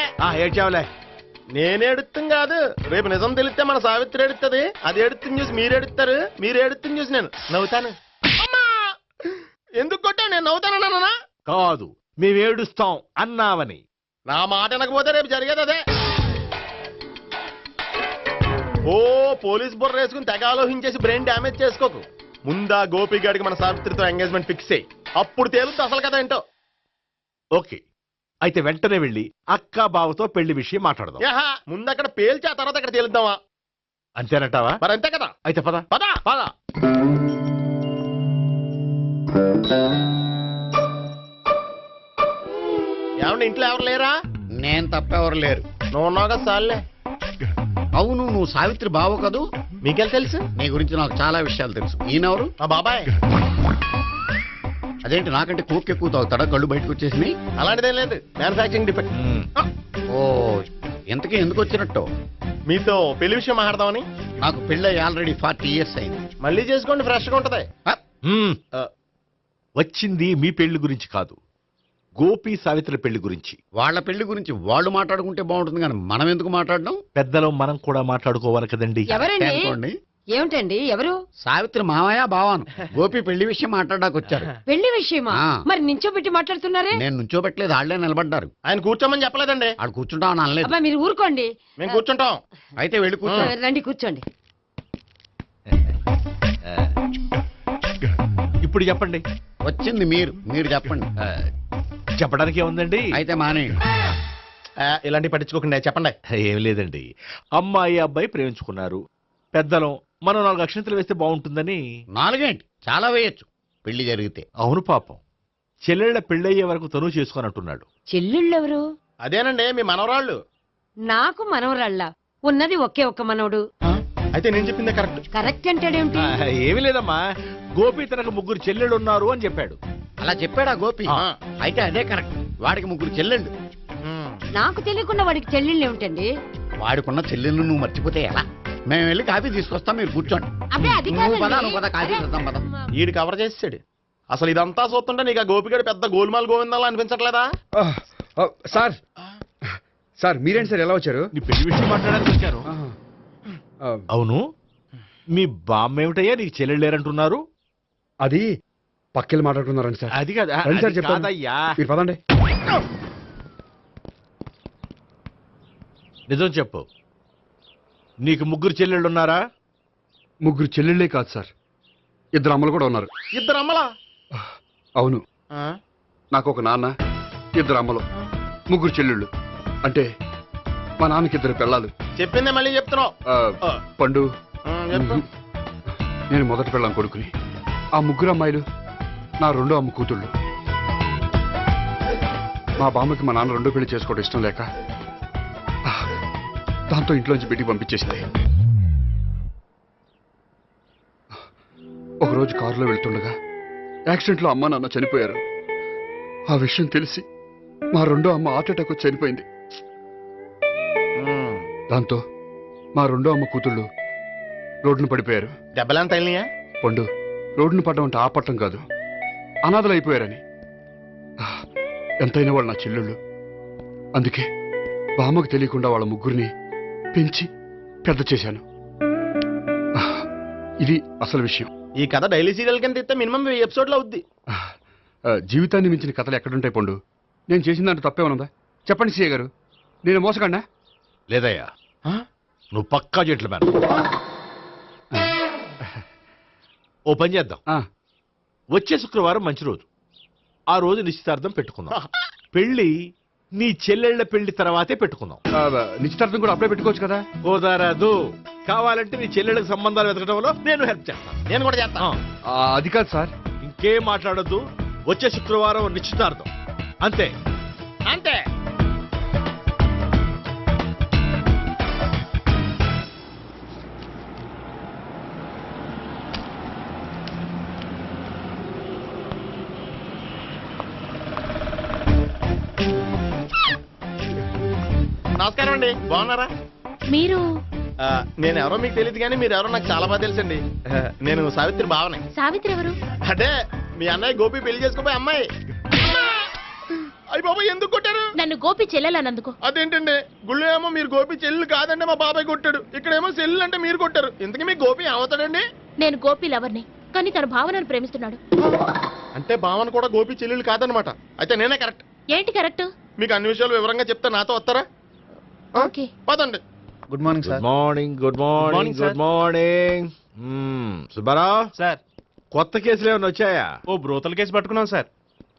Speaker 15: ఏడ్చావులే.
Speaker 4: నేనేడుతుంది కాదు, రేపు నిజం తెలిస్తే మన సావిత్రి ఎడుతుంది. అది ఎడుతుంది చూసి మీరు ఎడుతారు, మీరు ఎడుతుంది చూసి నేను నవ్వుతాను. అమ్మా, ఎందుకు కొట్టా? నేను నవ్వుతానన్నా
Speaker 15: కాదు, మేమేడుస్తాం అన్నావని.
Speaker 4: నా మాట వినకపోతే రేపు జరిగేది అదే. ఓ పోలీస్ బుర్ర వేసుకుని తెగ ఆలోచించేసి బ్రెయిన్ డ్యామేజ్ చేసుకోకు. ముందా గోపిగాడికి మన సావిత్రితో ఎంగేజ్మెంట్ ఫిక్స్ అయ్యి అప్పుడు తేలుతుంది అసలు కదా ఏంటో.
Speaker 15: ఓకే, అయితే వెంటనే వెళ్ళి అక్క బావతో పెళ్లి విషయం మాట్లాడదాం.
Speaker 4: ముందు అక్కడ పేల్చి ఆ తర్వాత అక్కడ తేలుద్దామా?
Speaker 15: అంతేనంటావా?
Speaker 4: మరి అంతే కదా.
Speaker 15: అయితే పద
Speaker 4: పద
Speaker 15: పద.
Speaker 4: ఏమంటే ఇంట్లో ఎవరు లేరా?
Speaker 1: నేను తప్పెవరు లేరు.
Speaker 4: నువ్వు ఉన్నావు కదా సార్లే.
Speaker 1: అవును, నువ్వు సావిత్రి బావ కదూ?
Speaker 4: మీకెళ్ళి తెలుసు?
Speaker 1: నీ గురించి నాకు చాలా విషయాలు తెలుసు. ఈయనెవరు?
Speaker 4: మా బాబాయ్.
Speaker 1: అదేంటి నాకంటే కోక్ ఎక్కువ తాగుతాడా? కళ్ళు బయటకు వచ్చేసినాయి.
Speaker 4: అలాంటిదేం లేదు, మ్యానుఫాక్చరింగ్ డిఫెక్ట్.
Speaker 1: ఓ, ఇంతకీ ఎందుకు వచ్చినట్టు?
Speaker 4: మీతో పెళ్లి విషయం మాట్లాడదామని.
Speaker 1: నాకు పెళ్ళి ఆల్రెడీ 40 years అయింది.
Speaker 4: మళ్ళీ చేసుకోండి, ఫ్రెష్ గా ఉంటది.
Speaker 15: వచ్చింది మీ పెళ్లి గురించి కాదు, గోపి సావిత్రి పెళ్లి గురించి.
Speaker 1: వాళ్ళ పెళ్లి గురించి వాళ్ళు మాట్లాడుకుంటే బాగుంటుంది, కానీ మనం ఎందుకు మాట్లాడడం?
Speaker 15: పెద్దలో మనం కూడా మాట్లాడుకోవాలి కదండి.
Speaker 6: ఎవరండి? ఏమిటండి? ఎవరు?
Speaker 1: సావిత్రి మామయ్య బావాను. గోపి పెళ్లి విషయం మాట్లాడడానికి వచ్చారు.
Speaker 6: పెళ్లి విషయమా? మరి నించోబెట్టి మాట్లాడుతున్నారే?
Speaker 1: నేను నుంచోబెట్టలేదు, వాళ్ళే నిలబడ్డారు.
Speaker 4: ఆయన కూర్చోమని చెప్పలేదండి.
Speaker 1: ఆడు కూర్చుంటామని అనలేదు.
Speaker 6: అబ్బా, మీరు ఊరుకోండి.
Speaker 4: మేము కూర్చుంటాం.
Speaker 1: అయితే వెళ్ళి కూర్చోండి.
Speaker 6: రండి కూర్చోండి.
Speaker 15: ఇప్పుడు చెప్పండి.
Speaker 1: వచ్చింది మీరు చెప్పండి.
Speaker 15: చెప్పడానికి ఏముందండి?
Speaker 1: అయితే మానేయండి.
Speaker 4: ఇలాంటివి పట్టించుకోకుండా చెప్పండి.
Speaker 15: ఏం లేదండి, అమ్మాయి అబ్బాయి ప్రేమించుకున్నారు. పెద్దలం మనం 4 అక్షంతలు వేస్తే బాగుంటుందని.
Speaker 1: 4 ఏంటి, చాలా వేయచ్చు పెళ్లి జరిగితే.
Speaker 15: అవును పాపం, చెల్లెళ్ళ పెళ్ళయ్యే వరకు తను చేసుకొని అంటున్నాడు.
Speaker 6: చెల్లెళ్ళెవరు?
Speaker 4: అదేనండి మీ మనవరాళ్ళు.
Speaker 6: నాకు మనవరాళ్ళ? ఉన్నది ఒకే ఒక్క మనవడు.
Speaker 4: అయితే నేను చెప్పిందే కరెక్ట్.
Speaker 6: కరెక్ట్ అంటాడేమిటి?
Speaker 15: ఏమీ లేదమ్మా, గోపి తనకు 3 చెల్లెళ్ళు ఉన్నారు అని చెప్పాడు.
Speaker 1: అలా చెప్పాడా గోపి? అయితే అదే కరెక్ట్. వాడికి 3 చెల్లెళ్ళు.
Speaker 6: నాకు తెలియకుండా వాడికి చెల్లెళ్ళు ఏమిటండి?
Speaker 1: వాడికున్న చెల్లెళ్ళు నువ్వు మర్చిపోతే ఎలా? మేము వెళ్ళి కాఫీ తీసుకొస్తాం, మీరు కూర్చోండి.
Speaker 6: అబ్బే, అది కాదండి.
Speaker 1: కాఫీ చేద్దాం పద.
Speaker 4: ఈడు కవర్ చేసాడు. అసలు ఇదంతా చూస్తుంటే నీకు ఆ గోపిగడు పెద్ద గోల్మాల్ గోవిందాలు అనిపించట్లేదా?
Speaker 2: సార్ సార్ మీరేంటి సార్ ఎలా వచ్చారు?
Speaker 15: నీ పెళ్లి విషయం మాట్లాడడానికి వచ్చాను. అవును, మీ బామ్మ ఏమిటయ్యా నీకు చెల్లెళ్ళు లేరంటున్నారు?
Speaker 2: అది పక్కెళ్ళి మాట్లాడుకున్నారండి సార్.
Speaker 15: అది కదా
Speaker 2: సార్ చెప్పాను, మీరు పదండి.
Speaker 15: నిజం చెప్పు, నీకు 3 చెల్లెళ్ళు ఉన్నారా?
Speaker 2: 3 చెల్లెళ్ళే కాదు సార్, 2 అమ్మలు కూడా ఉన్నారు.
Speaker 4: 2 అమ్మలా?
Speaker 2: అవును, నాకు ఒక నాన్న, 2 అమ్మలు, 3 చెల్లెళ్ళు. అంటే మా నాన్నకి 2 పిల్లలు.
Speaker 4: చెప్పిందే మళ్ళీ చెప్తున్నావు.
Speaker 2: పండు, నేను మొదటి పిల్లం కొడుకుని. ఆ 3 అమ్మాయిలు నా 2వ అమ్మ కూతుళ్ళు. మా బామ్మకి మా నాన్న 2వ పెళ్లి చేసుకోవడం ఇష్టం లేక దాంతో ఇంట్లోంచి పెట్టి పంపించేసింది. ఒకరోజు కారులో వెళ్తుండగా యాక్సిడెంట్లో అమ్మ నాన్న చనిపోయారు. ఆ విషయం తెలిసి మా 2వ అమ్మ హార్ట్ అటాక్ వచ్చి చనిపోయింది. దాంతో మా 2వ అమ్మ కూతుళ్ళు రోడ్డును పడిపోయారు.
Speaker 4: దెబ్బలంత అయినాయా?
Speaker 2: పండు, రోడ్డును పడ్డం అంటే ఆ పట్టం కాదు, అనాథలు అయిపోయారని. ఎంతైనా వాళ్ళు నా చెల్లెళ్ళు. అందుకే బామ్మకు తెలియకుండా వాళ్ళ 3 పెంచి పెద్ద చేశాను. ఇది అసలు విషయం.
Speaker 4: ఈ కథ డైలీ సీరియల్ కింద ఇస్తే మినిమం 10 ఎపిసోడ్లు అవుద్ది.
Speaker 2: జీవితాన్ని మించిన కథలు ఎక్కడుంటాయి పండు? నేను చేసిన దాంట్లో తప్పేమనుందా? చెప్పండి సీఏ గారు, నేను మోసగండా?
Speaker 15: లేదయ్యా, నువ్వు పక్కా జెంట్లమన్. ఓ పని చేద్దాం, వచ్చే శుక్రవారం మంచి రోజు, ఆ రోజు నిశ్చితార్థం పెట్టుకుందాం. పెళ్లి నీ చెల్లెళ్ల పెళ్లి తర్వాతే పెట్టుకుందాం.
Speaker 2: నిశ్చితార్థం కూడా అప్పుడే పెట్టుకోవచ్చు కదా?
Speaker 15: కుదరదు, కావాలంటే నీ చెల్లెళ్ళకి సంబంధాలు వెతకడంలో నేను హెల్ప్ చేస్తాను.
Speaker 4: నేను కూడా చేస్తాను.
Speaker 2: అది కాదు సార్.
Speaker 15: ఇంకేం మాట్లాడద్దు, వచ్చే శుక్రవారం నిశ్చితార్థం, అంతే
Speaker 4: అంతే. నమస్కారం అండి, బాగున్నారా?
Speaker 14: మీరు
Speaker 4: నేను ఎవరో మీకు తెలియదు కానీ మీరు ఎవరో నాకు చాలా బాగా తెలుసండి. నేను సావిత్రి భావనే.
Speaker 14: సావిత్రి ఎవరు?
Speaker 4: అంటే మీ అన్నయ్య గోపి పెళ్లి చేసుకోపోయి అమ్మాయి. అయ్యి బాబాయ్ ఎందుకు కొట్టారు?
Speaker 14: నన్ను గోపి చెల్లెలన్నందుకు.
Speaker 4: అదేంటండి, గుళ్ళు ఏమో మీరు గోపి చెల్లు కాదండి మా బాబాయ్ కొట్టాడు, ఇక్కడేమో చెల్లు అంటే మీరు కొట్టారు. ఇంతకీ మీ గోపి ఏమవుతాడండి?
Speaker 14: నేను గోపి లవర్ని, కానీ తన భావనను ప్రేమిస్తున్నాడు.
Speaker 4: అంటే భావన కూడా గోపి చెల్లెలు కాదనమాట. అయితే నేనే కరెక్ట్.
Speaker 14: ఏంటి కరెక్ట్?
Speaker 4: మీకు అన్ని విషయాలు వివరంగా చెప్తే నాతో వస్తారా?
Speaker 14: ఓకే
Speaker 4: పదండి.
Speaker 10: Good morning
Speaker 15: good morning, good morning, good morning. Subbarao sir, కొత్త కేసులు ఏమైనా వచ్చాయా?
Speaker 16: ఓ బ్రోతల కేసు పట్టుకున్నాం సార్.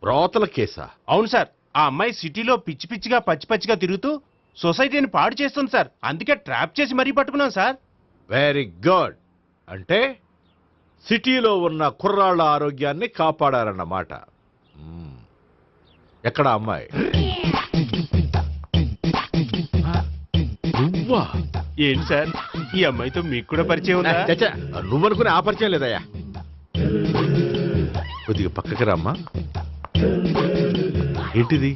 Speaker 15: బ్రోతల కేసా?
Speaker 16: అవును సార్, ఆ అమ్మాయి సిటీలో పిచ్చి పిచ్చిగా పచ్చి పచ్చిగా తిరుగుతూ సొసైటీని పాడు చేస్తుంది సార్. అందుకే ట్రాప్ చేసి మరీ పట్టుకున్నాం సార్.
Speaker 15: Very good. అంటే సిటీలో ఉన్న కుర్రాళ్ళ ఆరోగ్యాన్ని కాపాడారన్నమాట. ఎక్కడ అమ్మాయి? నువ్వా?
Speaker 16: ఏంటి సార్, ఈ అమ్మాయితో మీకు కూడా పరిచయం ఉందా?
Speaker 15: చచ్చా, నువ్వనుకునే ఆ పరిచయం లేదయ్యా. కొద్దిగా పక్కకి రామ్మా. ఏంటిది?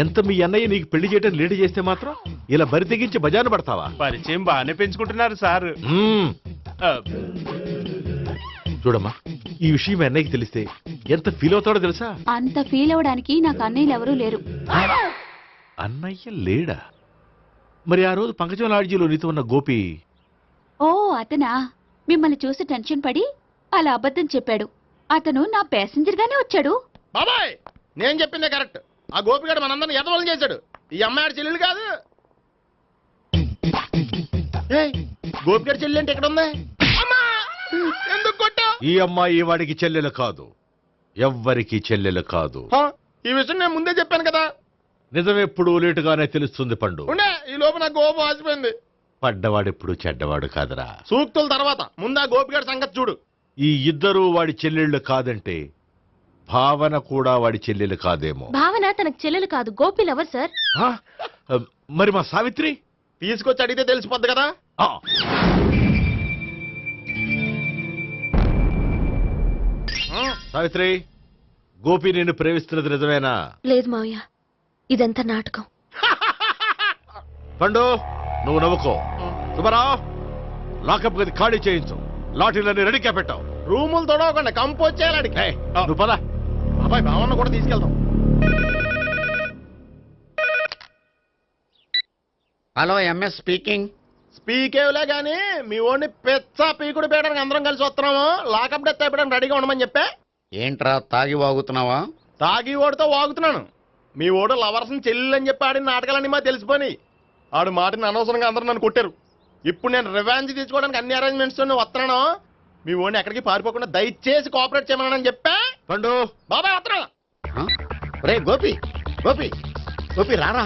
Speaker 15: ఎంత మీ అన్నయ్య నీకు పెళ్లి చేయడం లేట్ చేస్తే మాత్రం ఇలా బరి తెగించి బజారు పడతావా?
Speaker 16: పరిచయం బాగానే పెంచుకుంటున్నారు సార్.
Speaker 15: చూడమ్మా, ఈ విషయం మీ అన్నయ్యకి తెలిస్తే ఎంత ఫీల్ అవుతాడో తెలుసా?
Speaker 17: అంత ఫీల్ అవడానికి నాకు అన్నయ్యలు ఎవరూ లేరు.
Speaker 15: అన్నయ్య లేడా? మరి ఆ రోజు పంకజం లాడ్జీలో నీతో ఉన్న గోపి?
Speaker 17: ఓ అతనా? మిమ్మల్ని చూసి టెన్షన్ పడి అలా అబద్ధం చెప్పాడు. అతను నా ప్యాసింజర్ గానే వచ్చాడు.
Speaker 4: బాబాయ్, నేను చెప్పిందే కరెక్ట్. ఆ గోపిగాడు మనందరిని ఎదవలం చేశాడు. ఈ అమ్మాయి చెల్లెలు కాదు. గోపిగాడి చెల్లి అంటే ఎక్కడ ఉంది? ఎందుకు కొట్టా?
Speaker 15: ఈ అమ్మాయి వాడికి చెల్లెలు కాదు, ఎవ్వరికి చెల్లెలు కాదు.
Speaker 4: ఈ విషయం నేను ముందే చెప్పాను కదా.
Speaker 15: నిజమెప్పుడు లేటుగానే తెలుస్తుంది పండు.
Speaker 4: ఉండే, ఈ లోపు నాకు గోపం ఆసిపోయింది.
Speaker 15: పడ్డవాడెప్పుడు చెడ్డవాడు కాదురా.
Speaker 4: సూక్తుల తర్వాత ముందు ఆ గోపిగాడి సంగతి చూడు.
Speaker 15: ఈ ఇద్దరూ వాడి చెల్లెళ్ళు కాదంటే భావన కూడా వాడి చెల్లెలు కాదేమో.
Speaker 14: భావన తనకు చెల్లెలు కాదు, గోపి లవర్ సార్.
Speaker 15: మరి మా సావిత్రి?
Speaker 4: తీసుకొచ్చి అడిగితే తెలిసిపోద్ది కదా.
Speaker 15: సావిత్రి, గోపి నిన్ను ప్రేమిస్తున్నది నిజమేనా?
Speaker 3: లేదు మావయ్య, ఇదంతా నాటకం.
Speaker 15: పండు, నువ్వు నవ్వుకో. సుబ్బారావు, లాకప్ గది ఖాళీ చేయించు. లాఠీలన్నీ రెడీగా పెట్టావు.
Speaker 4: రూములు తొడవకుండా కంపోజ్ చేయాలి.
Speaker 15: నువ్వు పద.
Speaker 4: అబ్బాయి భావన కూడా తీసుకెళ్తాం.
Speaker 1: Hello, MS speaking.
Speaker 4: స్పీకేవ్లే గానీ మీ ఓడిని పెచ్చ పీకుడు పేయడానికి అందరం కలిసి వస్తున్నాము. లాకప్ డెత్ అయిపోయడానికి రెడీగా ఉండమని చెప్పే.
Speaker 1: ఏంట్రా తాగి వాగుతున్నావా?
Speaker 4: తాగి ఓడితో వాగుతున్నాను. మీ ఓడు లవర్స్ని చెల్లెలు అని చెప్పి ఆడిన నాటకాలన్నీ మా తెలిసిపోయి ఆడు మాటని అనవసరంగా అందరూ నన్ను కొట్టారు. ఇప్పుడు నేను రివెంజ్ తీసుకోవడానికి అన్ని అరేంజ్మెంట్స్ వస్తున్నాను. మీ ఓడిని ఎక్కడికి పారిపోకుండా దయచేసి కోఆపరేట్ చేయమని చెప్పా.
Speaker 15: పండు
Speaker 4: బాబాయ్ వస్తున్నా.
Speaker 1: రే గోపి, గోపి, గోపి రారా.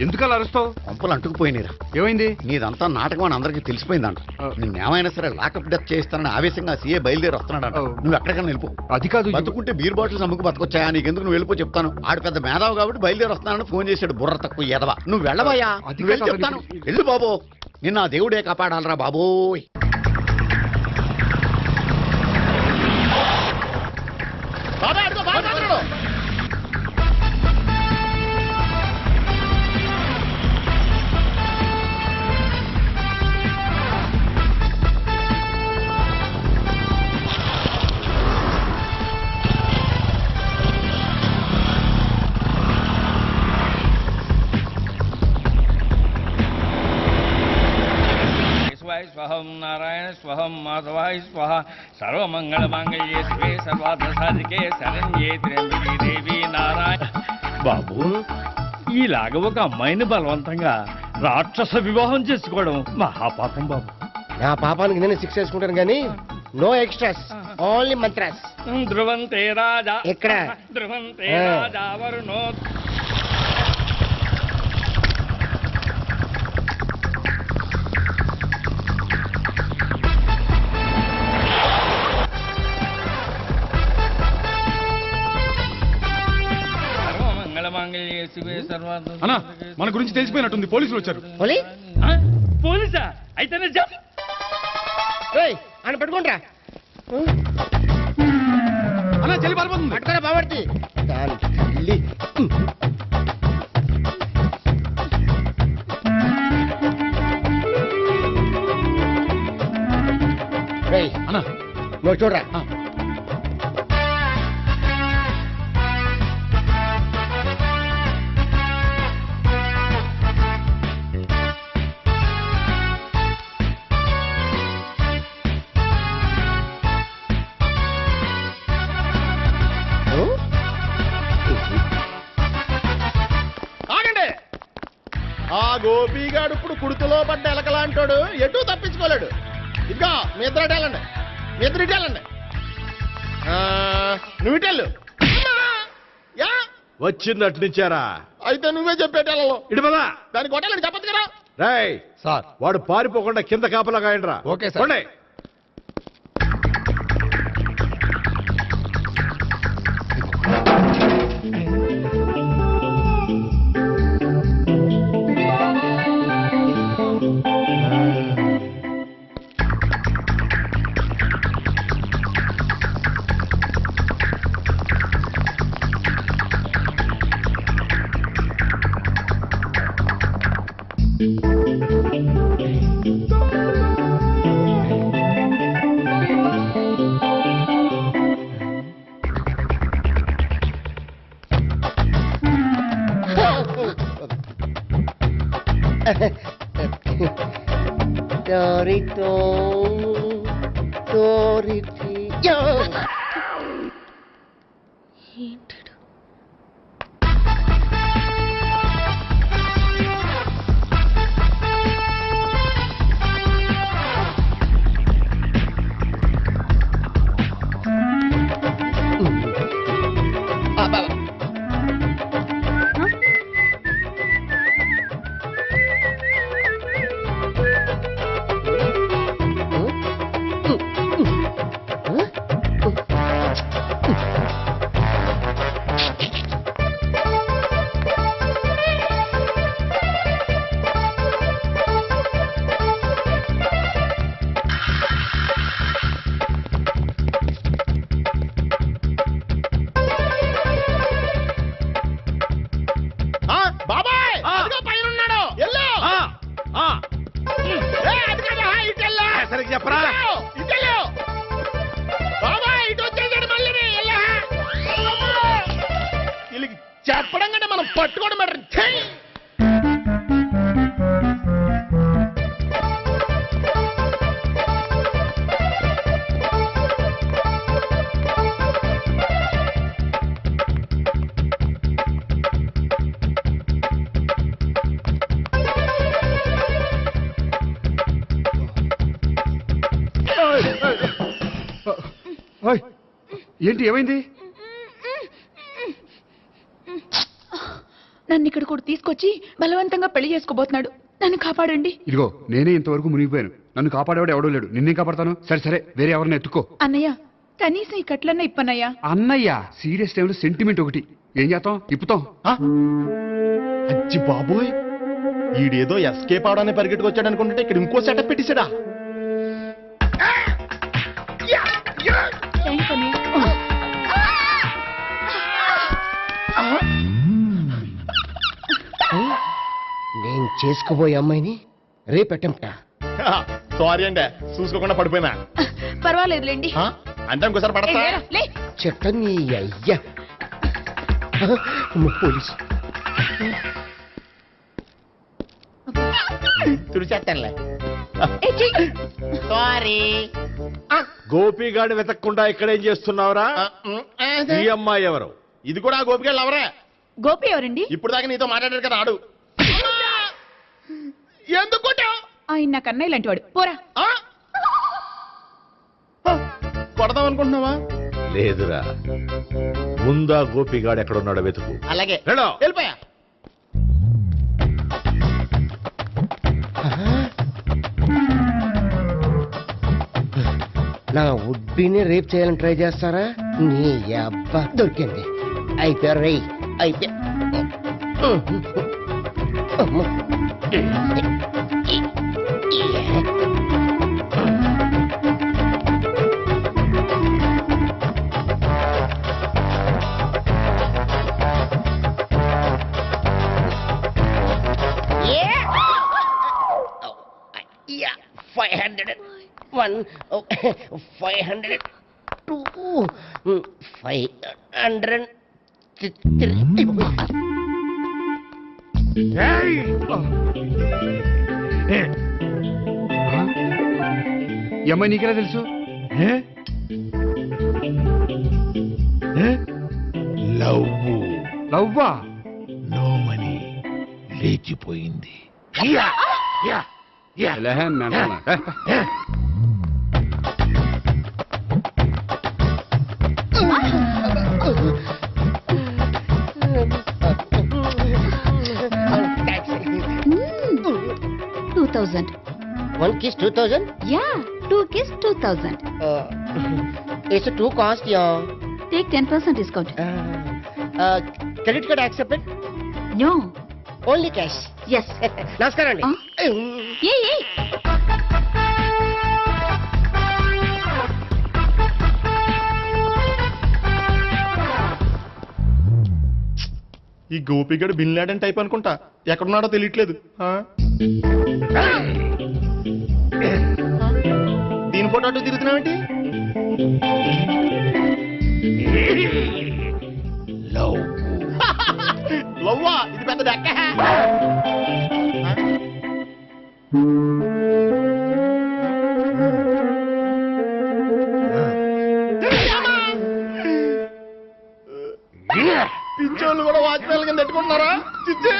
Speaker 2: ఎందుకలా అరుస్తావు?
Speaker 1: పంపులు అంటుకుపోయినరా.
Speaker 2: ఏమైంది?
Speaker 1: నీదంతా నాటకం అని అందరికీ తెలిసిపోయిందంట. నిన్నేమైనా సరే లాకప్ డెత్ చేస్తానని ఆవేశంగా సీఏ బయలుదేరి వస్తున్నాడంట. నువ్వు ఎక్కడికైనా వెళ్ళిపో.
Speaker 2: అది కాదు,
Speaker 1: బతుకుంటే బీర్ బాటిల్స్ అమ్ముకు బతకొచ్చాయా? నీకెందుకు? నువ్వు వెళ్ళిపో చెప్తాను. ఆడు పెద్ద మేధావు కాబట్టి బయలుదేరి వస్తున్నానని ఫోన్ చేశాడు. బుర్ర తక్కువ ఎదవా. నువ్వు వెళ్ళవయ్యా. నువ్వు వెళ్ళి చెప్తాను. వెళ్ళు బాబో, నిన్న ఆ దేవుడే కాపాడాలరా బాబోయ్.
Speaker 4: బాబాయ్ అడుగు, బాబాయ్ అడుగు.
Speaker 18: స్వహం నారాయణ స్వహం మాధవాయ స్వహ సర్వమంగళమాంగళ్యే శివే సర్వార్థ సాధికే శరణ్యే త్ర్యంబకే దేవి నారాయణ. బాబు, ఈలాగ ఒక అమ్మాయిని బలవంతంగా రాక్షస వివాహం చేసుకోవడం మహాపాపం బాబు.
Speaker 10: నా పాపానికి నేను శిక్ష చేసుకుంటాను కానీ నో ఎక్స్ట్రాస్, ఓన్లీ మంత్రాస్.
Speaker 18: ధ్రువంతే రాజా
Speaker 10: ఎక్కడ?
Speaker 18: ధ్రువంతే రాజా వరుణో.
Speaker 2: అన్నా, మన గురించి తెలిసిపోయినట్టుంది. పోలీసులు వచ్చారు.
Speaker 18: పోలీసా? అయితే
Speaker 10: ఆయన పట్టుకుంటా.
Speaker 2: అన్నా, చెల్లి పారిపోతుంది.
Speaker 10: పట్టుకోరా బాబర్తి.
Speaker 1: చూడరా
Speaker 4: ఆగండి. ఆ గోపిగాడు ఇప్పుడు కుడుతులో పడ్డ ఎలకలాంటాడు, ఎటు తప్పించుకోలేడు. ఇదిగా మీ ఇద్దరు వెళ్ళండి, మీ ఇద్దరు ఇటెళ్ళండి. నువ్వు ఇటెళ్ళు. యా
Speaker 15: వచ్చిందటు నుంచారా?
Speaker 4: అయితే నువ్వే చెప్పేటెళ్ళలో
Speaker 15: ఇటు పదా.
Speaker 4: దానికి కొట్టాలని చెప్పదు కదా.
Speaker 15: రేయ్ సార్, వాడు పారిపోకుండా కింద కాపలా కాయండిరా.
Speaker 4: Okay sir. బాబాయ్ పైన ఉన్నాడు.
Speaker 15: సరిగ్గా చెప్పరా?
Speaker 4: బాబాయ్ ఇటు వచ్చేసాడు మళ్ళీ. వీళ్ళకి చెప్పడం కంటే మనం పట్టుకోవడం బెటర్.
Speaker 2: ఏంటి ఏమైంది?
Speaker 17: నన్ను ఇక్కడ కూడా తీసుకొచ్చి బలవంతంగా పెళ్లి చేసుకోబోతున్నాడు. నన్ను కాపాడండి.
Speaker 2: ఇదిగో నేనే ఇంతవరకు మునిగిపోయాను. నన్ను కాపాడేవాడు ఎవడో లేడు. నిన్నే కాపాడతాను. సరే సరే, వేరే ఎవరిని ఎత్తుకో.
Speaker 17: అన్నయ్య, కనీసం ఈ కట్లన్నా ఇప్పన్నయ్యా.
Speaker 2: అన్నయ్య సీరియస్ టైంలో సెంటిమెంట్ ఒకటి. ఏం చేస్తాం? ఇప్పుతాం.
Speaker 4: అచ్చి బాబోయ్, ఈడేదో ఎస్కేప్ అవడానికి పరిగెట్టుకొచ్చాడు అనుకుంటే ఇక్కడ ఇంకో సెటప్ పెట్టేశాడా?
Speaker 1: నేను చేసుకోబోయే అమ్మాయిని రేపెట్టంట.
Speaker 4: సారీ అండి, చూసుకోకుండా పడిపోయినా.
Speaker 17: పర్వాలేదులేండి.
Speaker 4: అంటే ఇంకోసారి పడతా.
Speaker 1: చెట్ట నీ అయ్యా పోలీసు తుడిచేస్తానులే. సారీ.
Speaker 15: గోపిగాడి వెతకకుండా ఇక్కడేం చేస్తున్నావురా? ఈ అమ్మాయి ఎవరు?
Speaker 4: ఇది కూడా గోపిగాళ్ళు ఎవరే?
Speaker 17: గోపి ఎవరండి?
Speaker 4: ఇప్పుడు దాకా నీతో మాట్లాడారు కదా ఆడు. ఎందుకు
Speaker 17: ఆయన నాకు అన్నయ్య లాంటి వాడు. పోరా.
Speaker 4: కొడదాం అనుకుంటున్నావా?
Speaker 15: లేదురా, ముందా గోపిగాడు ఎక్కడున్నాడో వెతుకు.
Speaker 1: అలాగే
Speaker 4: వెళ్ళిపోయా.
Speaker 1: నా ఉడ్బీని రేప్ చేయాలని ట్రై చేస్తారా? నీ అబ్బా దొరికింది. అయిపోయారు రై. అయిపోయా.
Speaker 13: 500
Speaker 2: ఈ అమ్మాయి నీకెలా తెలుసు? లవ్వా?
Speaker 15: నో మనీ లేచిపోయింది.
Speaker 13: One kiss 2000?
Speaker 17: Yeah, 2 kiss 2000.
Speaker 13: It's too cost, yeah.
Speaker 17: Take 10% discount.
Speaker 13: Credit card accepted?
Speaker 17: No.
Speaker 13: Only cash.
Speaker 17: Yes.
Speaker 13: నమస్కారం అండి.
Speaker 17: Hey.
Speaker 4: ఈ గోపిగడు బిన్ లాడెన్ టైప్ అనుకుంటా, ఎక్కడున్నాడో తెలియట్లేదు. దీని ఫోటో అటు తిరుగుతున్నావేంటి? లవ్వా? ఇది పెద్ద డెక్క. పిచ్చోళ్ళు కూడా వాచ్మెన్ కింద పెట్టుకుంటున్నారా? చిచ్చే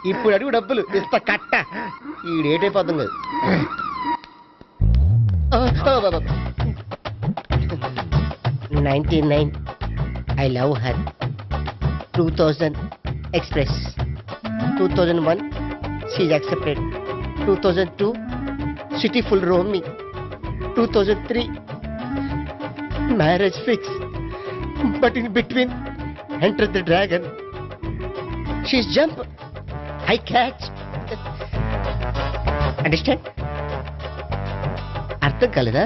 Speaker 13: ఇప్పుడు అడుగు డబ్బులు ఇస్తా కట్ట. ఈ డేట్ అయిపోతుంది కదా. 99 I love her. 2000 express. 2001 she's accepted. 2002 city full roaming. 2003 marriage fix. But in between entered the dragon. She's jump, I catch. Understand? అర్థం కాలేదా?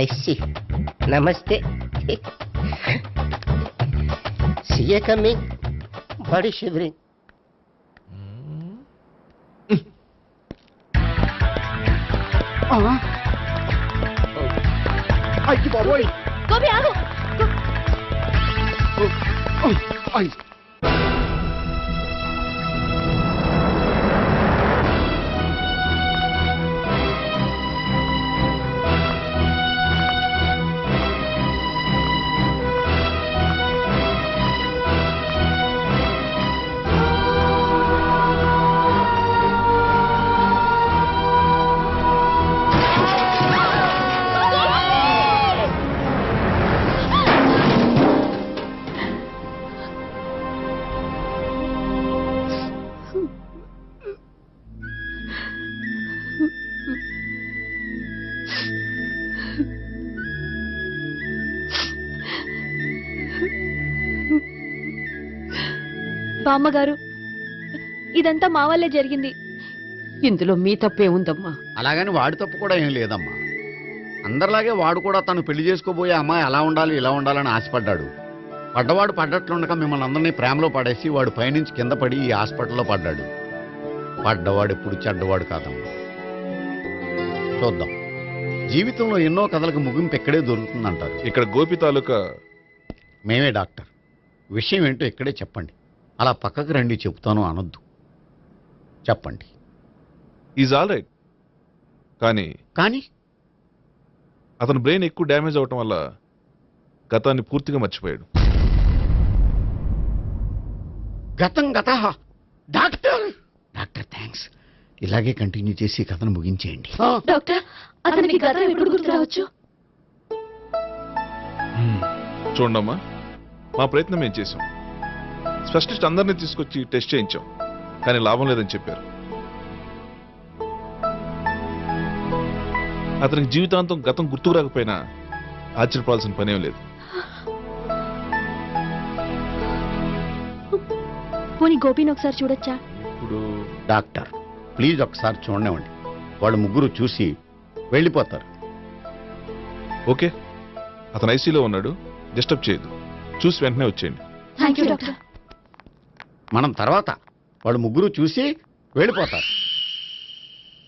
Speaker 13: I see. Namaste. See you coming. Body shivering.
Speaker 2: అయ్యి బాబోయ్.
Speaker 3: గోపి ఆగు. బామ్మగారు, ఇదంతా మా వల్లే జరిగింది.
Speaker 6: ఇందులో మీ తప్పే ఉందమ్మా.
Speaker 1: అలాగని వాడి తప్పు కూడా ఏం లేదమ్మా. అందరిలాగే వాడు కూడా తను పెళ్లి చేసుకోబోయే అమ్మాయి అలా ఉండాలి ఇలా ఉండాలని ఆశపడ్డాడు. పడ్డవాడు పడ్డట్లుండక మిమ్మల్ని అందరినీ ప్రేమలో పడేసి వాడు పైనుంచి కింద పడి ఈ హాస్పిటల్లో పడ్డాడు. పడ్డవాడు ఎప్పుడు చెడ్డవాడు కాదమ్మా. చూద్దాం, జీవితంలో ఎన్నో కథలకు ముగింపు ఇక్కడే దొరుకుతుందంటారు.
Speaker 19: ఇక్కడ గోపి తాలూకా
Speaker 1: మేమే డాక్టర్. విషయం ఏంటో ఇక్కడే చెప్పండి. అలా పక్కకు రండి చెప్తాను అనొద్దు. చెప్పండి.
Speaker 19: Is all right. కానీ అతని బ్రెయిన్ ఎక్కువ డ్యామేజ్ అవటం వల్ల గతాన్ని పూర్తిగా మర్చిపోయాడు.
Speaker 1: గతం గత. Doctor thanks. ఇలాగే కంటిన్యూ చేసి కథను ముగించేయండి.
Speaker 3: డాక్టర్, అతనికి గతం ఎప్పుడు గుర్తు రావచ్చు?
Speaker 19: చూడమ్మా, మా ప్రయత్నం మేము చేసాం. స్పెషలిస్ట్ అందరినీ తీసుకొచ్చి టెస్ట్ చేయించాం, కానీ లాభం లేదని చెప్పారు. అతనికి జీవితాంతం గతం గుర్తుకు రాకపోయినా ఆశ్చర్యపడాల్సిన పనేం లేదు.
Speaker 8: పోనీ గోపిని ఒకసారి చూడొచ్చా?
Speaker 19: ఇప్పుడు
Speaker 1: డాక్టర్ ప్లీజ్ ఒకసారి చూడనివ్వండి. వాళ్ళు ముగ్గురు చూసి వెళ్ళిపోతారు.
Speaker 19: ఓకే, అతను ఐసీలో ఉన్నాడు, డిస్టర్బ్ చేయదు. చూసి వెంటనే వచ్చేయండి.
Speaker 8: Thank you doctor.
Speaker 1: మనం తర్వాత వాళ్ళు ముగ్గురు చూసి వెళ్ళిపోతారు.